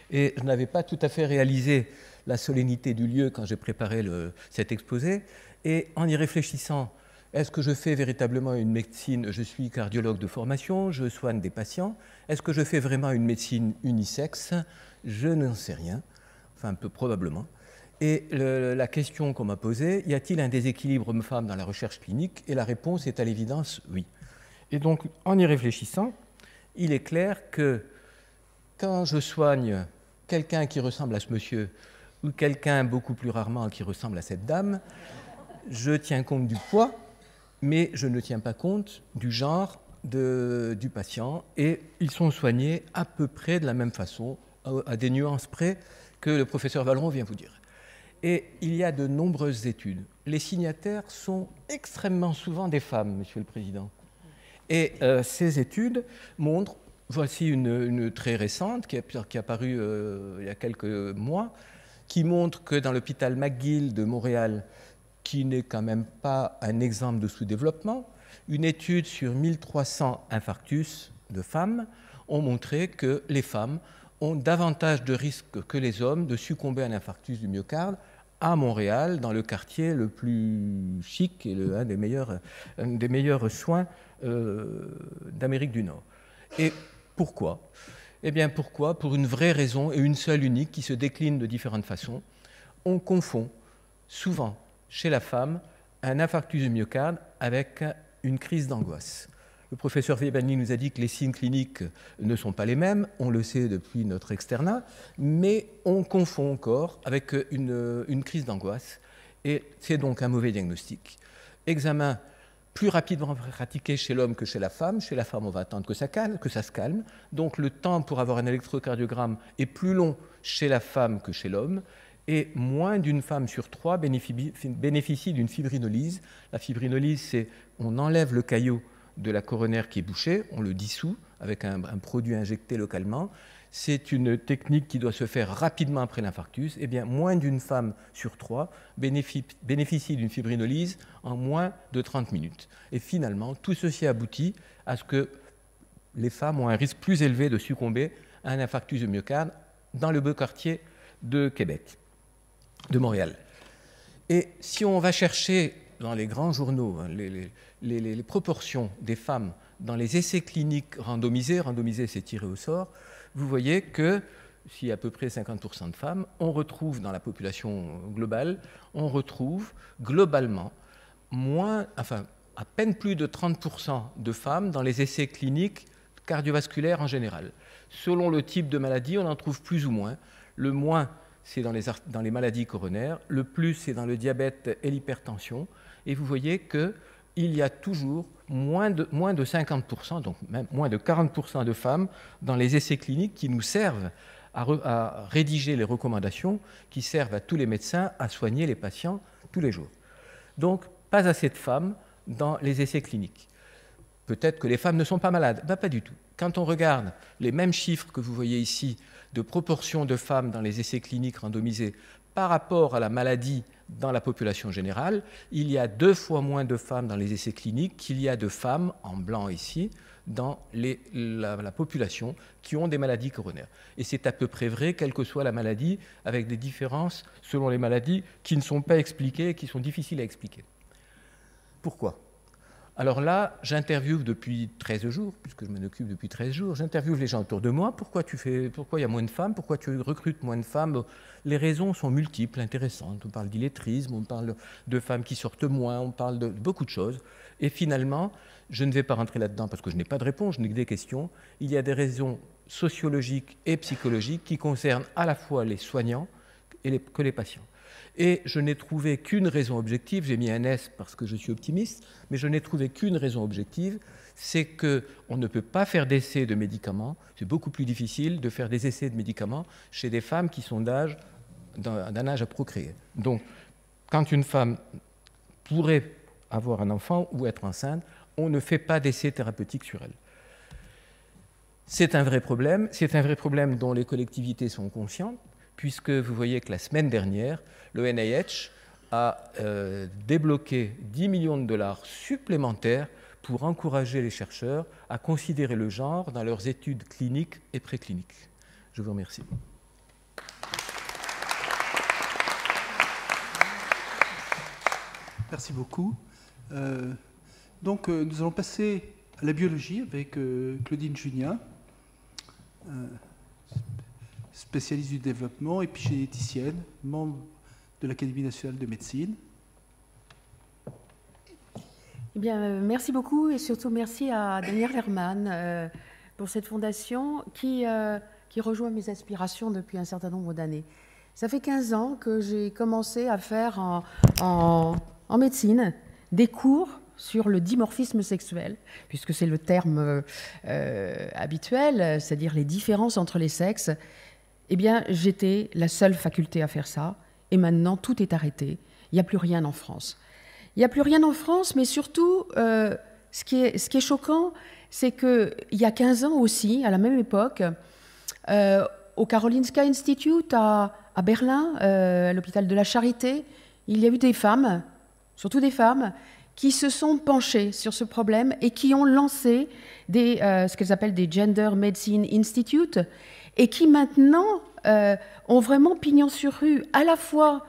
Et je n'avais pas tout à fait réalisé la solennité du lieu quand j'ai préparé cet exposé, et en y réfléchissant, est-ce que je fais véritablement une médecine? Je suis cardiologue de formation, je soigne des patients. Est-ce que je fais vraiment une médecine unisexe? Je n'en sais rien, enfin un peu probablement. Et la question qu'on m'a posée, y a-t-il un déséquilibre homme-femme dans la recherche clinique? Et la réponse est à l'évidence oui. Et donc, en y réfléchissant, il est clair que quand je soigne quelqu'un qui ressemble à ce monsieur ou quelqu'un beaucoup plus rarement qui ressemble à cette dame, je tiens compte du poids, mais je ne tiens pas compte du genre du patient et ils sont soignés à peu près de la même façon, à des nuances près que le professeur Valeron vient vous dire. Et il y a de nombreuses études. Les signataires sont extrêmement souvent des femmes, Monsieur le Président. Et ces études montrent, voici une très récente qui est apparue il y a quelques mois, qui montre que dans l'hôpital McGill de Montréal, qui n'est quand même pas un exemple de sous-développement, une étude sur 1300 infarctus de femmes ont montré que les femmes ont davantage de risques que les hommes de succomber à un infarctus du myocarde à Montréal, dans le quartier le plus chic et un des meilleurs soins d'Amérique du Nord. Et pourquoi? Eh bien pourquoi? Pour une vraie raison et une seule unique qui se décline de différentes façons. On confond souvent chez la femme un infarctus du myocarde avec une crise d'angoisse. Le professeur Vebani nous a dit que les signes cliniques ne sont pas les mêmes, on le sait depuis notre externat, mais on confond encore avec une crise d'angoisse et c'est donc un mauvais diagnostic. Examen plus rapidement pratiqué chez l'homme que chez la femme. Chez la femme, on va attendre que ça se calme. Donc le temps pour avoir un électrocardiogramme est plus long chez la femme que chez l'homme. Et moins d'une femme sur 3 bénéficie d'une fibrinolyse. La fibrinolyse, c'est on enlève le caillot de la coronaire qui est bouchée, on le dissout avec un produit injecté localement. C'est une technique qui doit se faire rapidement après l'infarctus. Eh bien, moins d'une femme sur 3 bénéficie d'une fibrinolyse en moins de 30 minutes. Et finalement, tout ceci aboutit à ce que les femmes ont un risque plus élevé de succomber à un infarctus de myocarde dans le beau quartier de Québec, de Montréal. Et si on va chercher dans les grands journaux les proportions des femmes dans les essais cliniques randomisés, c'est tiré au sort, vous voyez que s'il y a à peu près 50% de femmes, on retrouve dans la population globale, on retrouve globalement à peine plus de 30% de femmes dans les essais cliniques cardiovasculaires en général. Selon le type de maladie, on en trouve plus ou moins. Le moins, c'est dans les maladies coronaires. Le plus, c'est dans le diabète et l'hypertension. Et vous voyez qu'il y a toujours moins de 50%, donc même moins de 40% de femmes dans les essais cliniques qui nous servent à rédiger les recommandations qui servent à tous les médecins à soigner les patients tous les jours. Donc, pas assez de femmes dans les essais cliniques. Peut-être que les femmes ne sont pas malades. Ben, pas du tout. Quand on regarde les mêmes chiffres que vous voyez ici de proportion de femmes dans les essais cliniques randomisés par rapport à la maladie dans la population générale, il y a 2 fois moins de femmes dans les essais cliniques qu'il y a de femmes, en blanc ici, dans la population qui ont des maladies coronaires. Et c'est à peu près vrai, quelle que soit la maladie, avec des différences selon les maladies qui ne sont pas expliquées et qui sont difficiles à expliquer. Pourquoi ? Alors là, j'interviewe depuis 13 jours, puisque je m'en occupe depuis 13 jours, j'interviewe les gens autour de moi. Pourquoi il y a moins de femmes? Pourquoi tu recrutes moins de femmes? Les raisons sont multiples, intéressantes. On parle d'illettrisme, on parle de femmes qui sortent moins, on parle de beaucoup de choses. Et finalement, je ne vais pas rentrer là-dedans parce que je n'ai pas de réponse, je n'ai que des questions. Il y a des raisons sociologiques et psychologiques qui concernent à la fois les soignants que les patients. Et je n'ai trouvé qu'une raison objective, j'ai mis un S parce que je suis optimiste, mais je n'ai trouvé qu'une raison objective, c'est qu'on ne peut pas faire d'essais de médicaments, c'est beaucoup plus difficile de faire des essais de médicaments chez des femmes qui sont d'un âge à procréer. Donc, quand une femme pourrait avoir un enfant ou être enceinte, on ne fait pas d'essais thérapeutiques sur elle. C'est un vrai problème dont les collectivités sont conscientes, puisque vous voyez que la semaine dernière, le NIH a débloqué 10 millions de dollars supplémentaires pour encourager les chercheurs à considérer le genre dans leurs études cliniques et précliniques. Je vous remercie. Merci beaucoup. Donc, nous allons passer à la biologie avec Claudine Junien, spécialiste du développement, épigénéticienne, membre de l'Académie nationale de médecine. Eh bien, merci beaucoup et surtout merci à Daniel Herman pour cette fondation qui rejoint mes aspirations depuis un certain nombre d'années. Ça fait 15 ans que j'ai commencé à faire en médecine des cours sur le dimorphisme sexuel, puisque c'est le terme habituel, c'est-à-dire les différences entre les sexes. Eh bien, j'étais la seule faculté à faire ça, et maintenant, tout est arrêté. Il n'y a plus rien en France. Il n'y a plus rien en France, mais surtout, ce qui est choquant, c'est qu'il y a 15 ans aussi, à la même époque, au Karolinska Institute à Berlin, à l'hôpital de la Charité, il y a eu des femmes, surtout des femmes, qui se sont penchées sur ce problème et qui ont lancé ce qu'elles appellent des Gender Medicine Institute, et qui maintenant ont vraiment pignon sur rue, à la fois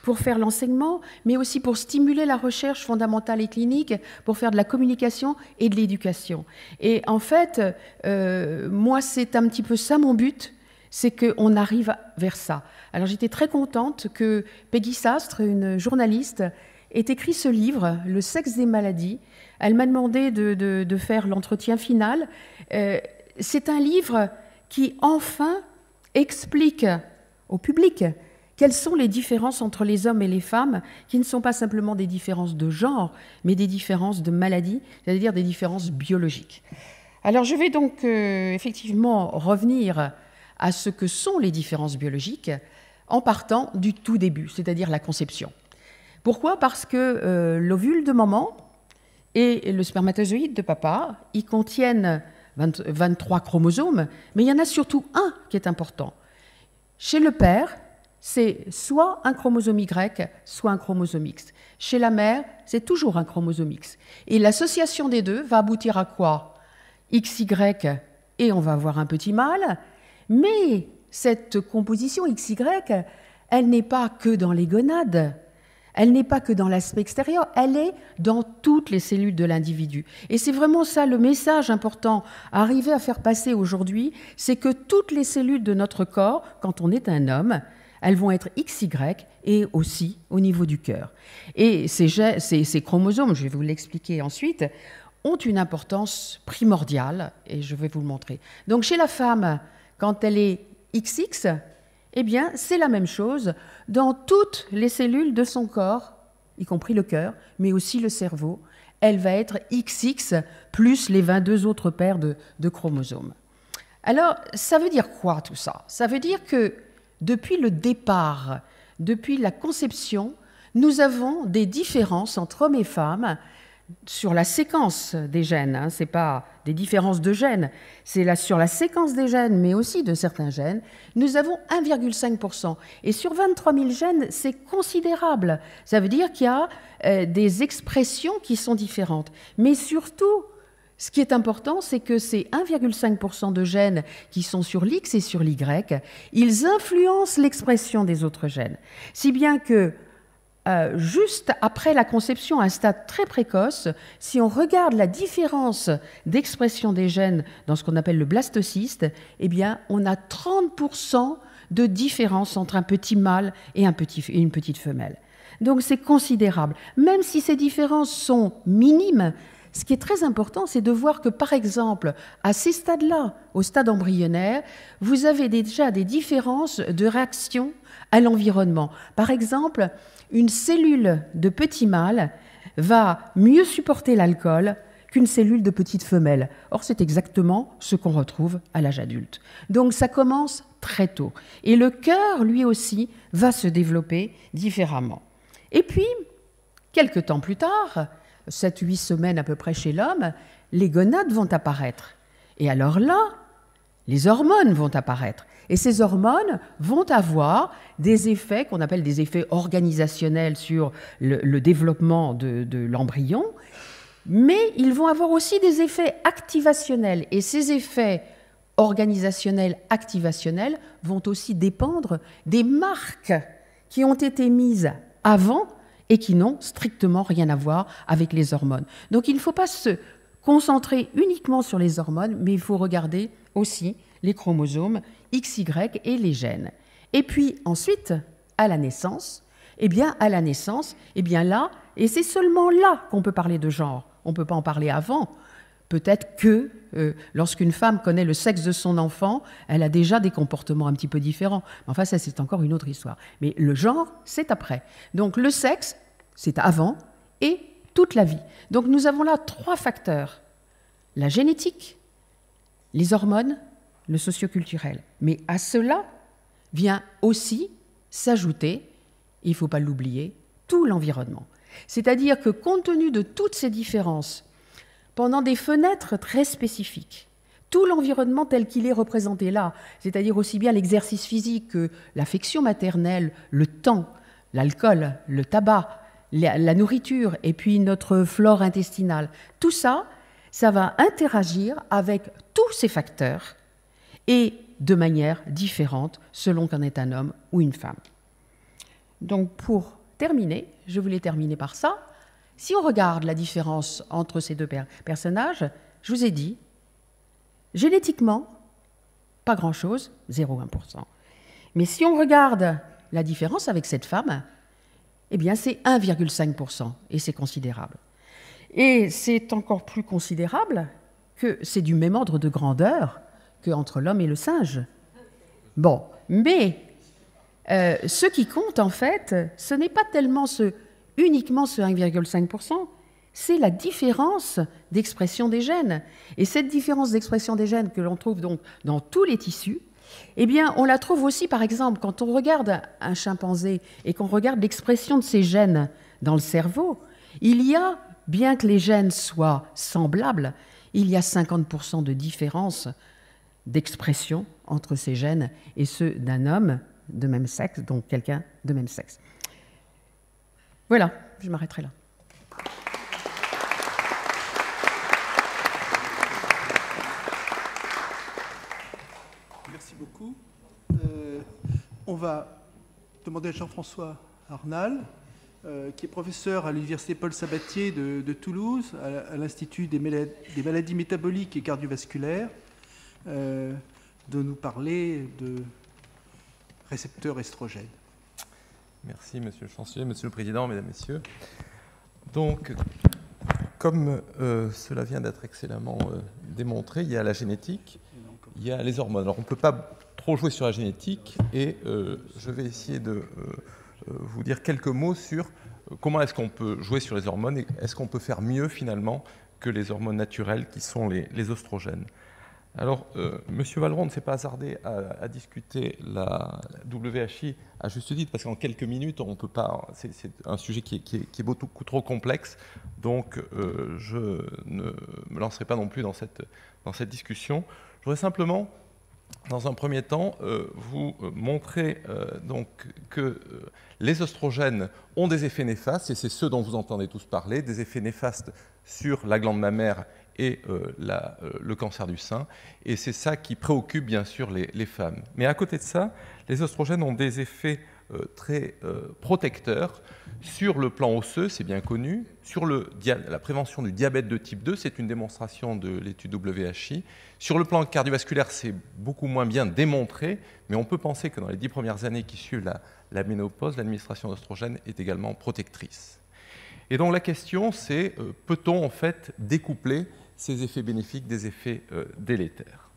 pour faire l'enseignement, mais aussi pour stimuler la recherche fondamentale et clinique, pour faire de la communication et de l'éducation. Et en fait, moi, c'est un petit peu ça mon but, c'est qu'on arrive vers ça. Alors j'étais très contente que Peggy Sastre, une journaliste, ait écrit ce livre, « Le sexe des maladies ». Elle m'a demandé de faire l'entretien final. C'est un livre qui, enfin, explique au public quelles sont les différences entre les hommes et les femmes, qui ne sont pas simplement des différences de genre, mais des différences de maladie, c'est-à-dire des différences biologiques. Alors je vais donc effectivement revenir à ce que sont les différences biologiques en partant du tout début, c'est-à-dire la conception. Pourquoi ? Parce que l'ovule de maman et le spermatozoïde de papa, ils contiennent 23 chromosomes, mais il y en a surtout un qui est important. Chez le père, c'est soit un chromosome Y, soit un chromosome X. Chez la mère, c'est toujours un chromosome X. Et l'association des deux va aboutir à quoi ? XY, et on va avoir un petit mâle, mais cette composition XY, elle n'est pas que dans les gonades, elle n'est pas que dans l'aspect extérieur, elle est dans toutes les cellules de l'individu. Et c'est vraiment ça le message important à arriver à faire passer aujourd'hui, c'est que toutes les cellules de notre corps, quand on est un homme, elles vont être XY et aussi au niveau du cœur. Et ces chromosomes, je vais vous l'expliquer ensuite, ont une importance primordiale, et je vais vous le montrer. Donc chez la femme, quand elle est XX, eh bien c'est la même chose dans toutes les cellules de son corps, y compris le cœur, mais aussi le cerveau. Elle va être XX plus les 22 autres paires de chromosomes. Alors, ça veut dire quoi tout ça ? Ça veut dire que depuis le départ, depuis la conception, nous avons des différences entre hommes et femmes sur la séquence des gènes. Ce n'est pas des différences de gènes, c'est sur la séquence des gènes, mais aussi de certains gènes. Nous avons 1,5%. Et sur 23 000 gènes, c'est considérable. Ça veut dire qu'il y a des expressions qui sont différentes. Mais surtout, ce qui est important, c'est que ces 1,5% de gènes qui sont sur l'X et sur l'Y, ils influencent l'expression des autres gènes. Si bien que juste après la conception, à un stade très précoce, si on regarde la différence d'expression des gènes dans ce qu'on appelle le blastocyste, eh bien, on a 30% de différence entre un petit mâle et une petite femelle. Donc c'est considérable. Même si ces différences sont minimes, ce qui est très important, c'est de voir que, par exemple, à ces stades-là, au stade embryonnaire, vous avez déjà des différences de réaction à l'environnement. Par exemple, une cellule de petit mâle va mieux supporter l'alcool qu'une cellule de petite femelle. Or, c'est exactement ce qu'on retrouve à l'âge adulte. Donc, ça commence très tôt. Et le cœur, lui aussi, va se développer différemment. Et puis, quelques temps plus tard, 7-8 semaines à peu près chez l'homme, les gonades vont apparaître. Et alors là, les hormones vont apparaître. Et ces hormones vont avoir des effets qu'on appelle des effets organisationnels sur le développement de l'embryon, mais ils vont avoir aussi des effets activationnels. Et ces effets organisationnels, activationnels vont aussi dépendre des marques qui ont été mises avant et qui n'ont strictement rien à voir avec les hormones. Donc il ne faut pas se concentrer uniquement sur les hormones, mais il faut regarder aussi les chromosomes XY et les gènes. Et puis ensuite, à la naissance, là, et c'est seulement là qu'on peut parler de genre, on ne peut pas en parler avant. Peut-être que lorsqu'une femme connaît le sexe de son enfant, elle a déjà des comportements un petit peu différents. Enfin, ça, c'est encore une autre histoire. Mais le genre, c'est après. Donc le sexe, c'est avant et toute la vie. Donc nous avons là 3 facteurs. La génétique, les hormones, le socioculturel. Mais à cela vient aussi s'ajouter, il ne faut pas l'oublier, tout l'environnement. C'est-à-dire que compte tenu de toutes ces différences, pendant des fenêtres très spécifiques, tout l'environnement tel qu'il est représenté là, c'est-à-dire aussi bien l'exercice physique que l'affection maternelle, le temps, l'alcool, le tabac, la nourriture et puis notre flore intestinale, tout ça, ça va interagir avec tous ces facteurs et de manière différente selon qu'on est un homme ou une femme. Donc pour terminer, je voulais terminer par ça. Si on regarde la différence entre ces deux personnages, je vous ai dit, génétiquement, pas grand-chose, 0,1%. Mais si on regarde la différence avec cette femme, eh bien c'est 1,5%, et c'est considérable. Et c'est encore plus considérable que c'est du même ordre de grandeur qu'entre l'homme et le singe. Bon, mais ce qui compte, en fait, ce n'est pas tellement uniquement ce 1,5%, c'est la différence d'expression des gènes. Et cette différence d'expression des gènes que l'on trouve donc dans tous les tissus, eh bien, on la trouve aussi, par exemple, quand on regarde un chimpanzé et qu'on regarde l'expression de ces gènes dans le cerveau, il y a, bien que les gènes soient semblables, il y a 50% de différence d'expression entre ces gènes et ceux d'un homme de même sexe, donc quelqu'un de même sexe. Voilà, je m'arrêterai là. Merci beaucoup. On va demander à Jean-François Arnal, qui est professeur à l'Université Paul Sabatier de Toulouse, à l'Institut des maladies métaboliques et cardiovasculaires, de nous parler de récepteurs estrogènes. Merci, Monsieur le Chancelier, Monsieur le Président, Mesdames, Messieurs. Donc, comme cela vient d'être excellemment démontré, il y a la génétique, il y a les hormones. Alors, on ne peut pas trop jouer sur la génétique et je vais essayer de vous dire quelques mots sur comment est-ce qu'on peut jouer sur les hormones et est-ce qu'on peut faire mieux finalement que les hormones naturelles qui sont les oestrogènes. Alors, M. Valeron ne s'est pas hasardé à discuter la WHI à juste titre, parce qu'en quelques minutes, on peut pas. C'est un sujet qui est beaucoup trop complexe, donc je ne me lancerai pas non plus dans cette discussion. Je voudrais simplement, dans un premier temps, vous montrer donc que les oestrogènes ont des effets néfastes, et c'est ceux dont vous entendez tous parler, des effets néfastes sur la glande mammaire et le cancer du sein. Et c'est ça qui préoccupe bien sûr les femmes. Mais à côté de ça, les oestrogènes ont des effets très protecteurs sur le plan osseux, c'est bien connu, sur la prévention du diabète de type 2, c'est une démonstration de l'étude WHI. Sur le plan cardiovasculaire, c'est beaucoup moins bien démontré, mais on peut penser que dans les 10 premières années qui suivent la ménopause, l'administration d'oestrogènes est également protectrice. Et donc la question, c'est peut-on en fait découpler ces effets bénéfiques des effets délétères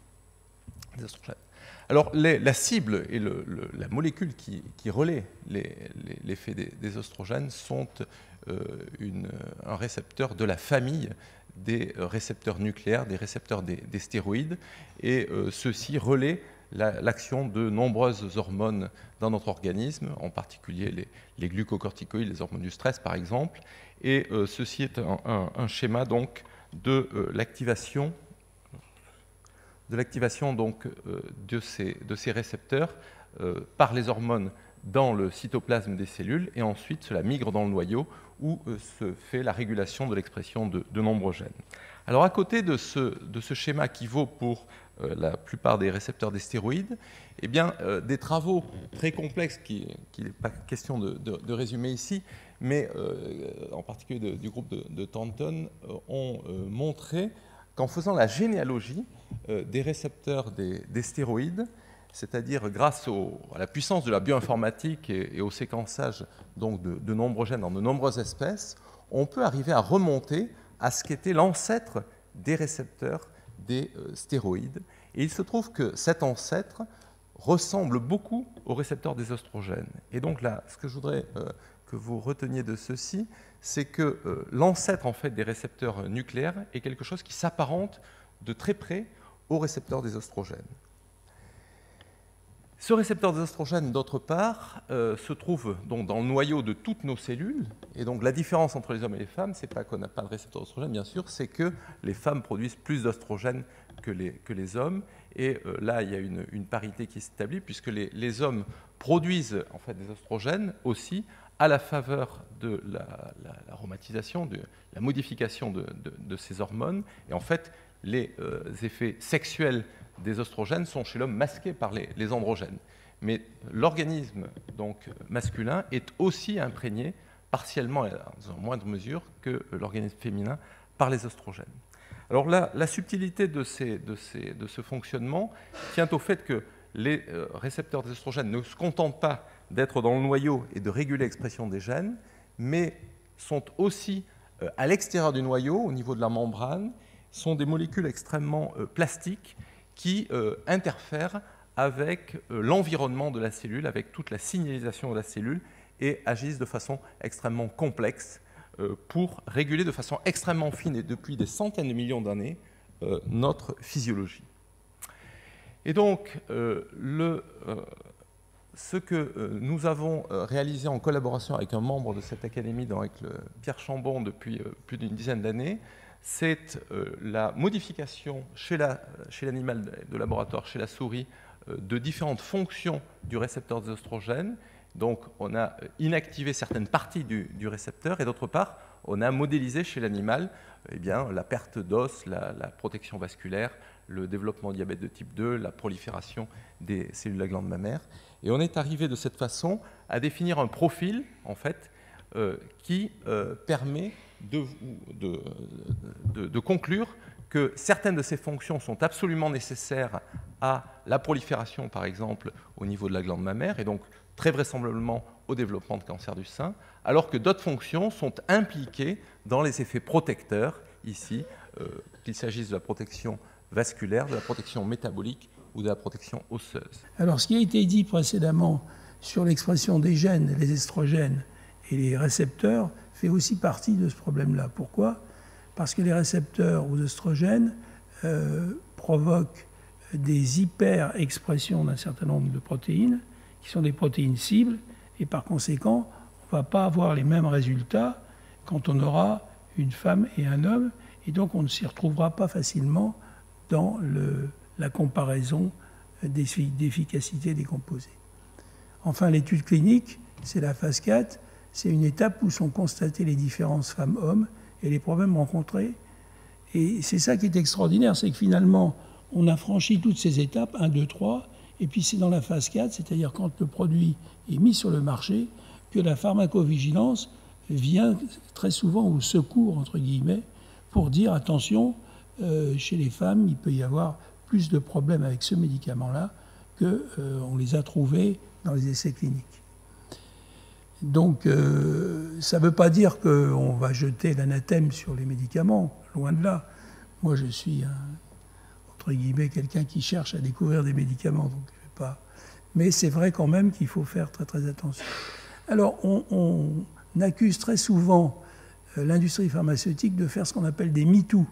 des oestrogènes? Alors la cible et la molécule qui relaie l'effet des oestrogènes sont un récepteur de la famille des récepteurs nucléaires, des récepteurs des stéroïdes, et ceux-ci relaient l'action de nombreuses hormones dans notre organisme, en particulier les glucocorticoïdes, les hormones du stress par exemple, et ceci est un schéma donc de l'activation donc de ces récepteurs par les hormones dans le cytoplasme des cellules, et ensuite cela migre dans le noyau où se fait la régulation de l'expression de nombreux gènes. Alors à côté de ce schéma qui vaut pour la plupart des récepteurs des stéroïdes, eh bien, des travaux très complexes qu'il n'est pas question de résumer ici, mais en particulier du groupe de Thornton, ont montré qu'en faisant la généalogie des récepteurs des stéroïdes, c'est-à-dire grâce à la puissance de la bioinformatique et au séquençage donc, de nombreux gènes dans de nombreuses espèces, on peut arriver à remonter à ce qu'était l'ancêtre des récepteurs des stéroïdes. Et il se trouve que cet ancêtre ressemble beaucoup aux récepteurs des oestrogènes. Et donc là, ce que je voudrais que vous reteniez de ceci, c'est que l'ancêtre en fait des récepteurs nucléaires est quelque chose qui s'apparente de très près aux récepteurs des oestrogènes. Ce récepteur des oestrogènes, d'autre part, se trouve donc dans le noyau de toutes nos cellules. Et donc la différence entre les hommes et les femmes, c'est pas qu'on n'a pas de récepteur d'oestrogène, bien sûr, c'est que les femmes produisent plus d'oestrogènes que les hommes. Et là, il y a une parité qui s'établit, puisque les hommes produisent en fait des oestrogènes aussi à la faveur de l'aromatisation, de la modification de ces hormones. Et en fait, les effets sexuels des oestrogènes sont chez l'homme masqués par les androgènes. Mais l'organisme donc masculin est aussi imprégné partiellement, dans moindre mesure, que l'organisme féminin par les oestrogènes. Alors là, la subtilité de ce fonctionnement tient au fait que les récepteurs des oestrogènes ne se contentent pas d'être dans le noyau et de réguler l'expression des gènes, mais sont aussi à l'extérieur du noyau, au niveau de la membrane, sont des molécules extrêmement plastiques qui interfèrent avec l'environnement de la cellule, avec toute la signalisation de la cellule, et agissent de façon extrêmement complexe pour réguler de façon extrêmement fine et depuis des centaines de millions d'années notre physiologie. Et donc, ce que nous avons réalisé en collaboration avec un membre de cette académie, avec Pierre Chambon, depuis plus d'une dizaine d'années, c'est la modification chez l'animal de laboratoire, chez la souris, de différentes fonctions du récepteur des oestrogènes. Donc, on a inactivé certaines parties du récepteur et d'autre part, on a modélisé chez l'animal la perte d'os, la protection vasculaire, le développement du diabète de type 2, la prolifération des cellules de la glande mammaire. Et on est arrivé de cette façon à définir un profil, en fait, qui permet de conclure que certaines de ces fonctions sont absolument nécessaires à la prolifération, par exemple, au niveau de la glande mammaire, et donc très vraisemblablement au développement de cancer du sein, alors que d'autres fonctions sont impliquées dans les effets protecteurs, ici, qu'il s'agisse de la protection vasculaire, de la protection métabolique ou de la protection osseuse. Alors, ce qui a été dit précédemment sur l'expression des gènes, les estrogènes et les récepteurs, fait aussi partie de ce problème-là. Pourquoi ? Parce que les récepteurs aux oestrogènes provoquent des hyper-expressions d'un certain nombre de protéines, qui sont des protéines cibles, et par conséquent, on ne va pas avoir les mêmes résultats quand on aura une femme et un homme, et donc on ne s'y retrouvera pas facilement dans la comparaison d'efficacité des composés. Enfin, l'étude clinique, c'est la phase 4, c'est une étape où sont constatées les différences femmes-hommes et les problèmes rencontrés. Et c'est ça qui est extraordinaire, c'est que finalement, on a franchi toutes ces étapes, 1, 2, 3, et puis c'est dans la phase 4, c'est-à-dire quand le produit est mis sur le marché, que la pharmacovigilance vient très souvent au secours, entre guillemets, pour dire attention, chez les femmes, il peut y avoir plus de problèmes avec ce médicament-là qu'on les a trouvés dans les essais cliniques. Donc, ça ne veut pas dire qu'on va jeter l'anathème sur les médicaments, loin de là. Moi, je suis, entre guillemets, quelqu'un qui cherche à découvrir des médicaments, donc je ne vais pas... Mais c'est vrai quand même qu'il faut faire très très attention. Alors, on accuse très souvent l'industrie pharmaceutique de faire ce qu'on appelle des MeToo,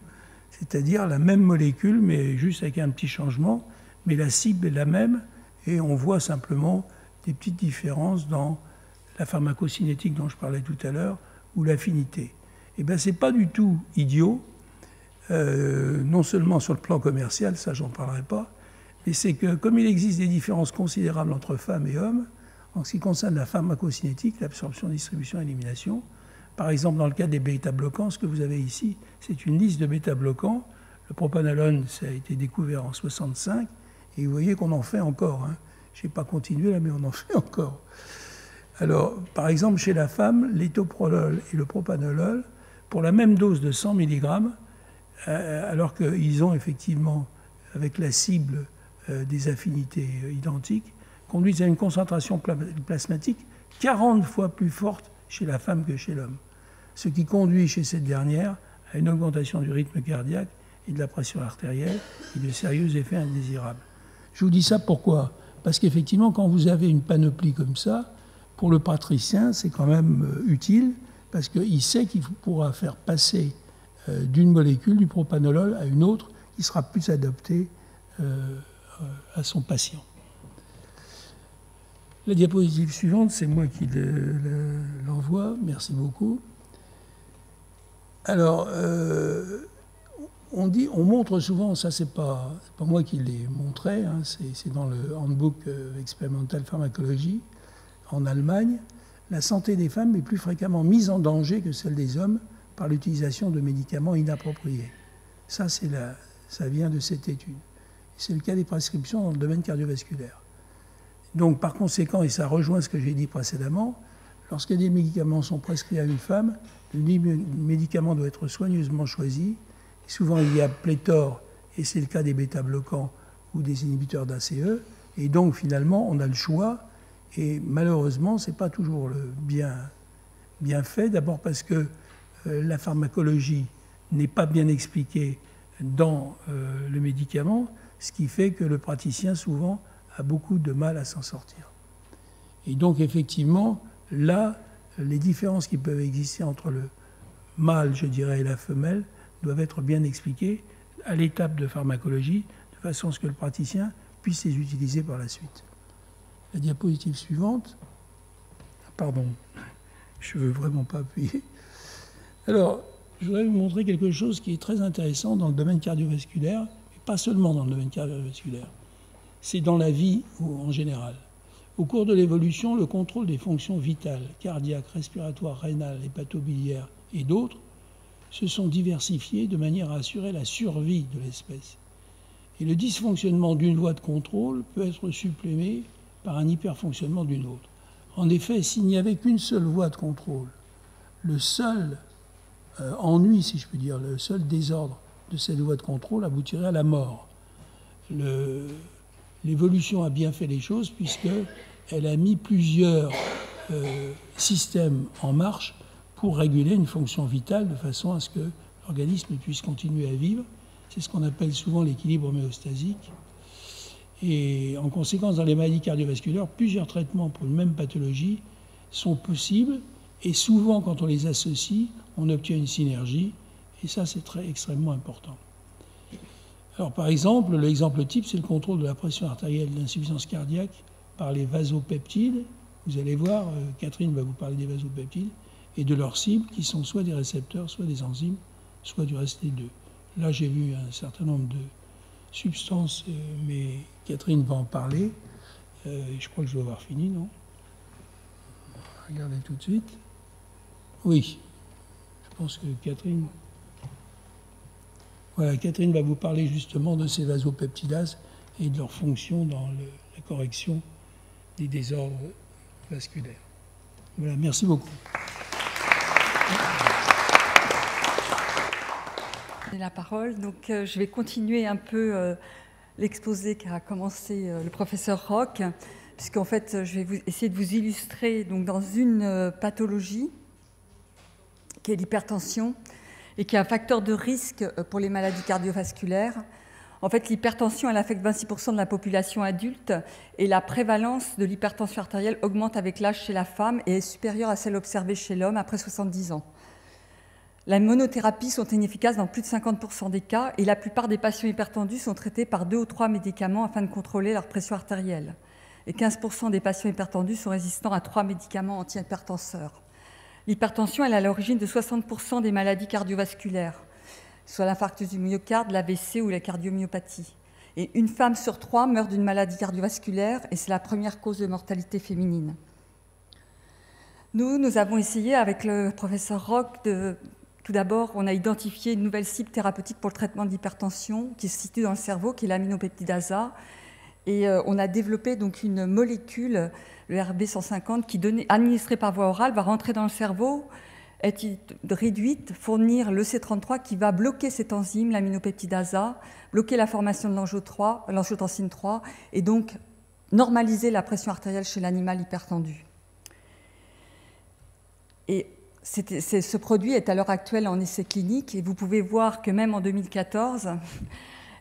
c'est-à-dire la même molécule, mais juste avec un petit changement, mais la cible est la même, et on voit simplement des petites différences dans la pharmacocinétique dont je parlais tout à l'heure, ou l'affinité. Eh bien, ce n'est pas du tout idiot, non seulement sur le plan commercial, ça j'en parlerai pas, mais c'est que comme il existe des différences considérables entre femmes et hommes, en ce qui concerne la pharmacocinétique, l'absorption, distribution, élimination, par exemple dans le cas des bêta-bloquants, ce que vous avez ici, c'est une liste de bêta-bloquants. Le propanolone, ça a été découvert en 1965, et vous voyez qu'on en fait encore. Hein. Je n'ai pas continué là, mais on en fait encore. Alors, par exemple, chez la femme, l'étoprolol et le propanolol, pour la même dose de 100 mg, alors qu'ils ont effectivement, avec la cible des affinités identiques, conduisent à une concentration plasmatique 40 fois plus forte chez la femme que chez l'homme. Ce qui conduit chez cette dernière à une augmentation du rythme cardiaque et de la pression artérielle et de sérieux effets indésirables. Je vous dis ça pourquoi ? Parce qu'effectivement, quand vous avez une panoplie comme ça, pour le praticien, c'est quand même utile, parce qu'il sait qu'il pourra faire passer d'une molécule, du propanolol, à une autre qui sera plus adaptée à son patient. La diapositive suivante, c'est moi qui l'envoie. Merci beaucoup. Alors, on montre souvent, ça c'est pas moi qui l'ai montré, hein, c'est dans le Handbook Experimental Pharmacology en Allemagne, la santé des femmes est plus fréquemment mise en danger que celle des hommes par l'utilisation de médicaments inappropriés. Ça vient de cette étude. C'est le cas des prescriptions dans le domaine cardiovasculaire. Donc, par conséquent, et ça rejoint ce que j'ai dit précédemment, lorsque des médicaments sont prescrits à une femme, le médicament doit être soigneusement choisi. Et souvent, il y a pléthore, et c'est le cas des bêta-bloquants ou des inhibiteurs d'ACE. Et donc, finalement, on a le choix. Et malheureusement, ce n'est pas toujours bien fait. D'abord parce que la pharmacologie n'est pas bien expliquée dans le médicament, ce qui fait que le praticien, souvent, a beaucoup de mal à s'en sortir. Et donc, effectivement, là, les différences qui peuvent exister entre le mâle, je dirais, et la femelle doivent être bien expliquées à l'étape de pharmacologie, de façon à ce que le praticien puisse les utiliser par la suite. La diapositive suivante. Pardon, je ne veux vraiment pas appuyer. Alors, je voudrais vous montrer quelque chose qui est très intéressant dans le domaine cardiovasculaire, mais pas seulement dans le domaine cardiovasculaire. C'est dans la vie en général. Au cours de l'évolution, le contrôle des fonctions vitales, cardiaques, respiratoires, rénales, hépatobiliaires et d'autres, se sont diversifiés de manière à assurer la survie de l'espèce. Et le dysfonctionnement d'une voie de contrôle peut être suppléé par un hyperfonctionnement d'une autre. En effet, s'il n'y avait qu'une seule voie de contrôle, le seul ennui, si je puis dire, le seul désordre de cette voie de contrôle aboutirait à la mort. L'évolution a bien fait les choses puisqu'elle a mis plusieurs systèmes en marche pour réguler une fonction vitale de façon à ce que l'organisme puisse continuer à vivre. C'est ce qu'on appelle souvent l'équilibre homéostasique. Et en conséquence, dans les maladies cardiovasculaires, plusieurs traitements pour une même pathologie sont possibles. Et souvent, quand on les associe, on obtient une synergie. Et ça, c'est extrêmement important. Alors, par exemple, l'exemple type, c'est le contrôle de la pression artérielle de l'insuffisance cardiaque par les vasopeptides. Vous allez voir, Catherine va vous parler des vasopeptides et de leurs cibles, qui sont soit des récepteurs, soit des enzymes, soit du reste des deux. Là, j'ai vu un certain nombre de substances, mais Catherine va en parler. Je crois que je dois avoir fini, non? Regardez tout de suite. Oui, je pense que Catherine... Voilà, Catherine va vous parler justement de ces vasopeptidases et de leur fonction dans la correction des désordres vasculaires. Voilà, merci beaucoup. La parole. Donc, je vais continuer un peu l'exposé qu'a commencé le professeur Roch, puisqu'en fait, je vais essayer de vous illustrer donc, dans une pathologie qui est l'hypertension et qui est un facteur de risque pour les maladies cardiovasculaires. En fait, l'hypertension, elle affecte 26% de la population adulte et la prévalence de l'hypertension artérielle augmente avec l'âge chez la femme et est supérieure à celle observée chez l'homme après 70 ans. Les monothérapies sont inefficaces dans plus de 50% des cas et la plupart des patients hypertendus sont traités par 2 ou 3 médicaments afin de contrôler leur pression artérielle. Et 15% des patients hypertendus sont résistants à 3 médicaments antihypertenseurs. L'hypertension elle est à l'origine de 60% des maladies cardiovasculaires, soit l'infarctus du myocarde, l'AVC ou la cardiomyopathie. Et une femme sur 3 meurt d'une maladie cardiovasculaire et c'est la première cause de mortalité féminine. Nous avons essayé avec le professeur Roch tout d'abord, on a identifié une nouvelle cible thérapeutique pour le traitement de l'hypertension qui se situe dans le cerveau, qui est l'aminopeptidase. Et on a développé donc une molécule, le RB150, qui, administrée par voie orale, va rentrer dans le cerveau, être réduite, fournir le C33 qui va bloquer cette enzyme, l'aminopeptidase, bloquer la formation de l'angiotensine 3 et donc normaliser la pression artérielle chez l'animal hypertendu. Et ce produit est à l'heure actuelle en essai clinique et vous pouvez voir que même en 2014,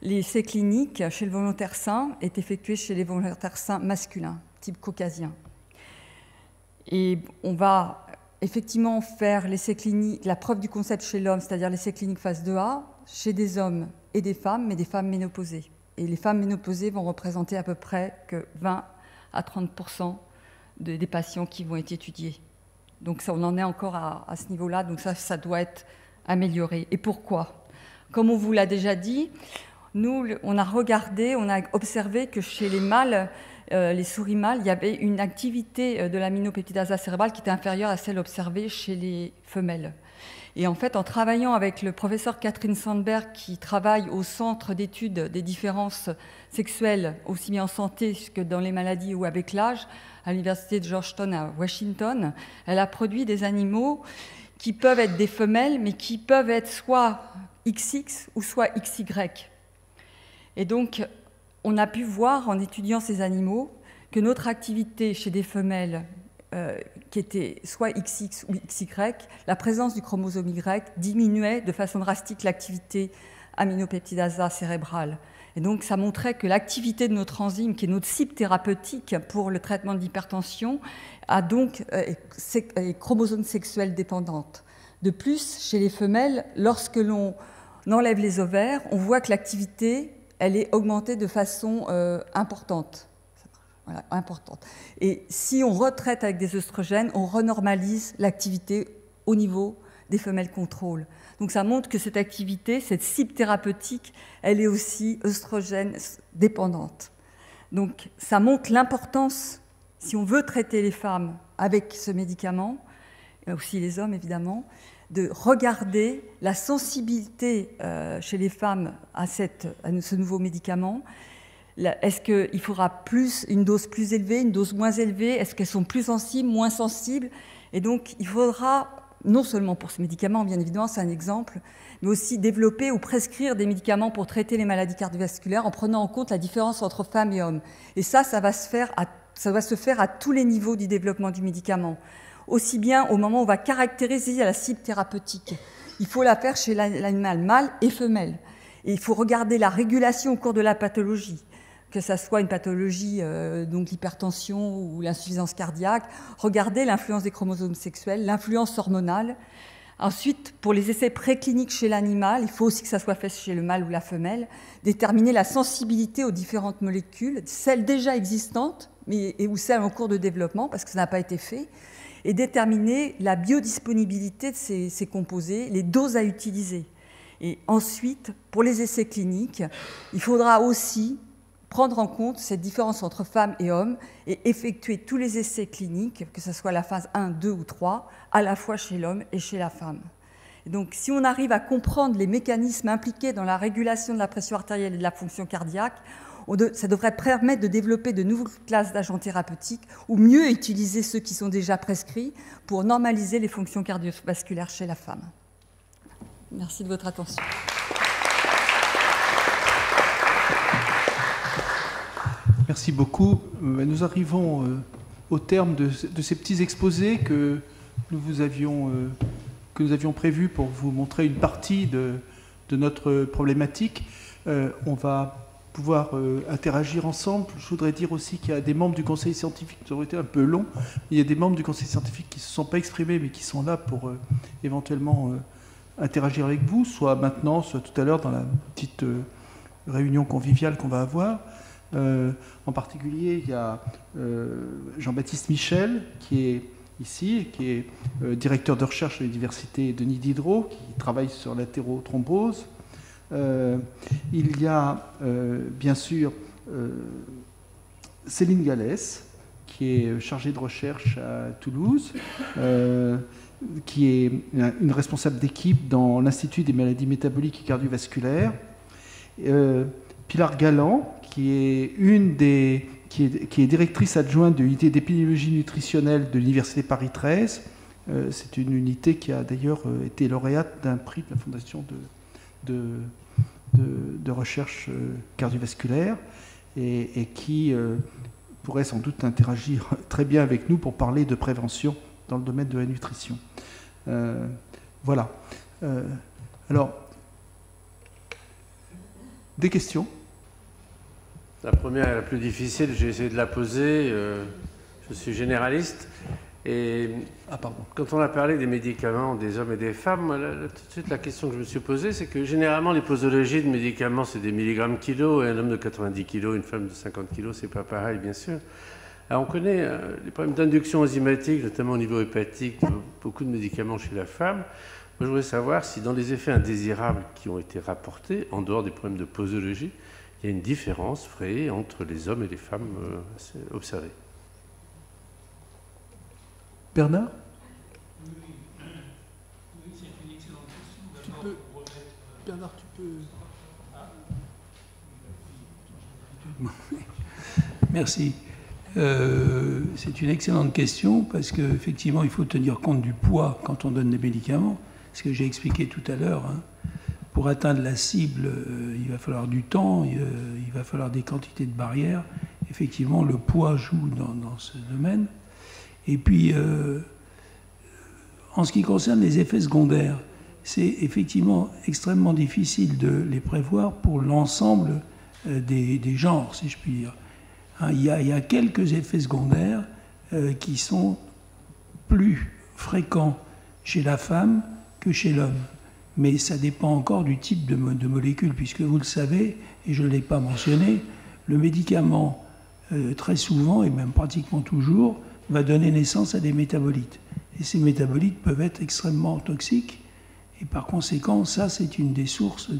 les essais cliniques chez le volontaire sain est effectué chez les volontaires sains masculins, type caucasien. Et on va effectivement faire l'essai clinique, la preuve du concept chez l'homme, c'est-à-dire l'essai clinique phase 2A, chez des hommes et des femmes, mais des femmes ménopausées. Et les femmes ménopausées vont représenter à peu près que 20 à 30% des patients qui vont être étudiés. Donc ça, on en est encore à ce niveau-là, donc ça doit être amélioré. Et pourquoi? Comme on vous l'a déjà dit, nous, on a observé que chez les mâles, les souris mâles, il y avait une activité de l'aminopeptidase cérébrale qui était inférieure à celle observée chez les femelles. Et en fait, en travaillant avec le professeur Catherine Sandberg, qui travaille au Centre d'études des différences sexuelles, aussi bien en santé que dans les maladies ou avec l'âge, à l'université de Georgetown à Washington, elle a produit des animaux qui peuvent être des femelles, mais qui peuvent être soit XX ou soit XY. Et donc, on a pu voir, en étudiant ces animaux, que notre activité chez des femelles qui étaient soit XX ou XY, la présence du chromosome Y diminuait de façon drastique l'activité aminopeptidase cérébrale. Et donc, ça montrait que l'activité de notre enzyme, qui est notre cible thérapeutique pour le traitement de l'hypertension, est chromosome sexuelle dépendante. De plus, chez les femelles, lorsque l'on enlève les ovaires, on voit que l'activité, elle est augmentée de façon importante. Voilà, importante. Et si on retraite avec des œstrogènes, on renormalise l'activité au niveau des femelles contrôle. Donc ça montre que cette activité, cette cible thérapeutique, elle est aussi œstrogène dépendante. Donc ça montre l'importance, si on veut traiter les femmes avec ce médicament, et aussi les hommes évidemment, de regarder la sensibilité chez les femmes à ce nouveau médicament. Est-ce qu'il faudra une dose plus élevée, une dose moins élevée? Est-ce qu'elles sont plus sensibles, moins sensibles? Et donc il faudra, non seulement pour ce médicament, bien évidemment, c'est un exemple, mais aussi développer ou prescrire des médicaments pour traiter les maladies cardiovasculaires en prenant en compte la différence entre femmes et hommes. Et ça va se faire à tous les niveaux du développement du médicament. Aussi bien au moment où on va caractériser la cible thérapeutique. Il faut la faire chez l'animal mâle et femelle. Et il faut regarder la régulation au cours de la pathologie, que ça soit une pathologie, donc l'hypertension ou l'insuffisance cardiaque, regarder l'influence des chromosomes sexuels, l'influence hormonale. Ensuite, pour les essais précliniques chez l'animal, il faut aussi que ça soit fait chez le mâle ou la femelle, déterminer la sensibilité aux différentes molécules, celles déjà existantes ou celles en cours de développement, parce que ça n'a pas été fait, et déterminer la biodisponibilité de ces composés, les doses à utiliser. Et ensuite, pour les essais cliniques, il faudra aussi prendre en compte cette différence entre femmes et hommes et effectuer tous les essais cliniques, que ce soit la phase 1, 2 ou 3, à la fois chez l'homme et chez la femme. Et donc, si on arrive à comprendre les mécanismes impliqués dans la régulation de la pression artérielle et de la fonction cardiaque, ça devrait permettre de développer de nouvelles classes d'agents thérapeutiques ou mieux utiliser ceux qui sont déjà prescrits pour normaliser les fonctions cardiovasculaires chez la femme. Merci de votre attention. Merci beaucoup. Nous arrivons au terme de ces petits exposés que nous avions prévus pour vous montrer une partie de notre problématique. On va pouvoir interagir ensemble. Je voudrais dire aussi qu'il y a des membres du conseil scientifique, ça aurait été un peu long, il y a des membres du conseil scientifique qui ne se sont pas exprimés, mais qui sont là pour éventuellement interagir avec vous, soit maintenant, soit tout à l'heure dans la petite réunion conviviale qu'on va avoir. En particulier, il y a Jean-Baptiste Michel, qui est ici, qui est directeur de recherche à l'université Denis Diderot, qui travaille sur l'athérothrombose. Il y a bien sûr Céline Gallès, qui est chargée de recherche à Toulouse, qui est une responsable d'équipe dans l'Institut des maladies métaboliques et cardiovasculaires. Pilar Galland, qui est directrice adjointe de l'unité d'épidémiologie nutritionnelle de l'Université Paris 13. C'est une unité qui a d'ailleurs été lauréate d'un prix de la Fondation de recherche cardiovasculaire et qui pourrait sans doute interagir très bien avec nous pour parler de prévention dans le domaine de la nutrition. Voilà. Alors, des questions ? La première est la plus difficile, j'ai essayé de la poser. Je suis généraliste. Et quand on a parlé des médicaments des hommes et des femmes, tout de suite la question que je me suis posée, c'est que généralement les posologies de médicaments, c'est des milligrammes kilos, et un homme de 90 kilos, une femme de 50 kilos, c'est pas pareil, bien sûr. Alors on connaît les problèmes d'induction enzymatique, notamment au niveau hépatique, beaucoup de médicaments chez la femme. Moi, je voudrais savoir si dans les effets indésirables qui ont été rapportés, en dehors des problèmes de posologie, il y a une différence vraie entre les hommes et les femmes observées. Bernard ? Oui, c'est une excellente question. Bernard, tu peux... Merci. C'est une excellente question parce qu'effectivement, il faut tenir compte du poids quand on donne des médicaments. Ce que j'ai expliqué tout à l'heure, hein. Pour atteindre la cible, il va falloir du temps, il va falloir des quantités de barrières. Effectivement, le poids joue dans ce domaine. Et puis, en ce qui concerne les effets secondaires, c'est effectivement extrêmement difficile de les prévoir pour l'ensemble des genres, si je puis dire. Hein, il y a quelques effets secondaires qui sont plus fréquents chez la femme que chez l'homme. Mais ça dépend encore du type de molécule, puisque vous le savez, et je ne l'ai pas mentionné, le médicament, très souvent, et même pratiquement toujours, va donner naissance à des métabolites. Et ces métabolites peuvent être extrêmement toxiques, et par conséquent, ça, c'est une des sources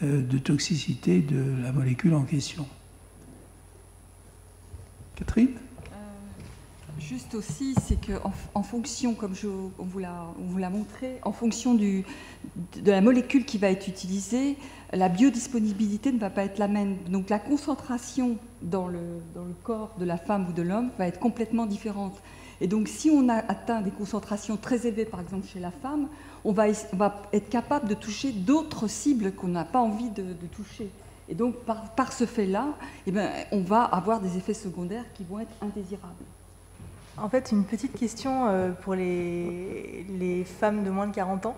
de toxicité de la molécule en question. Catherine ? Juste aussi, c'est qu'en fonction, comme on vous l'a montré, en fonction de la molécule qui va être utilisée, la biodisponibilité ne va pas être la même. Donc la concentration dans le corps de la femme ou de l'homme va être complètement différente. Et donc si on a atteint des concentrations très élevées, par exemple chez la femme, on va être capable de toucher d'autres cibles qu'on n'a pas envie de toucher. Et donc par ce fait-là, eh bien, on va avoir des effets secondaires qui vont être indésirables. En fait, une petite question pour les femmes de moins de 40 ans,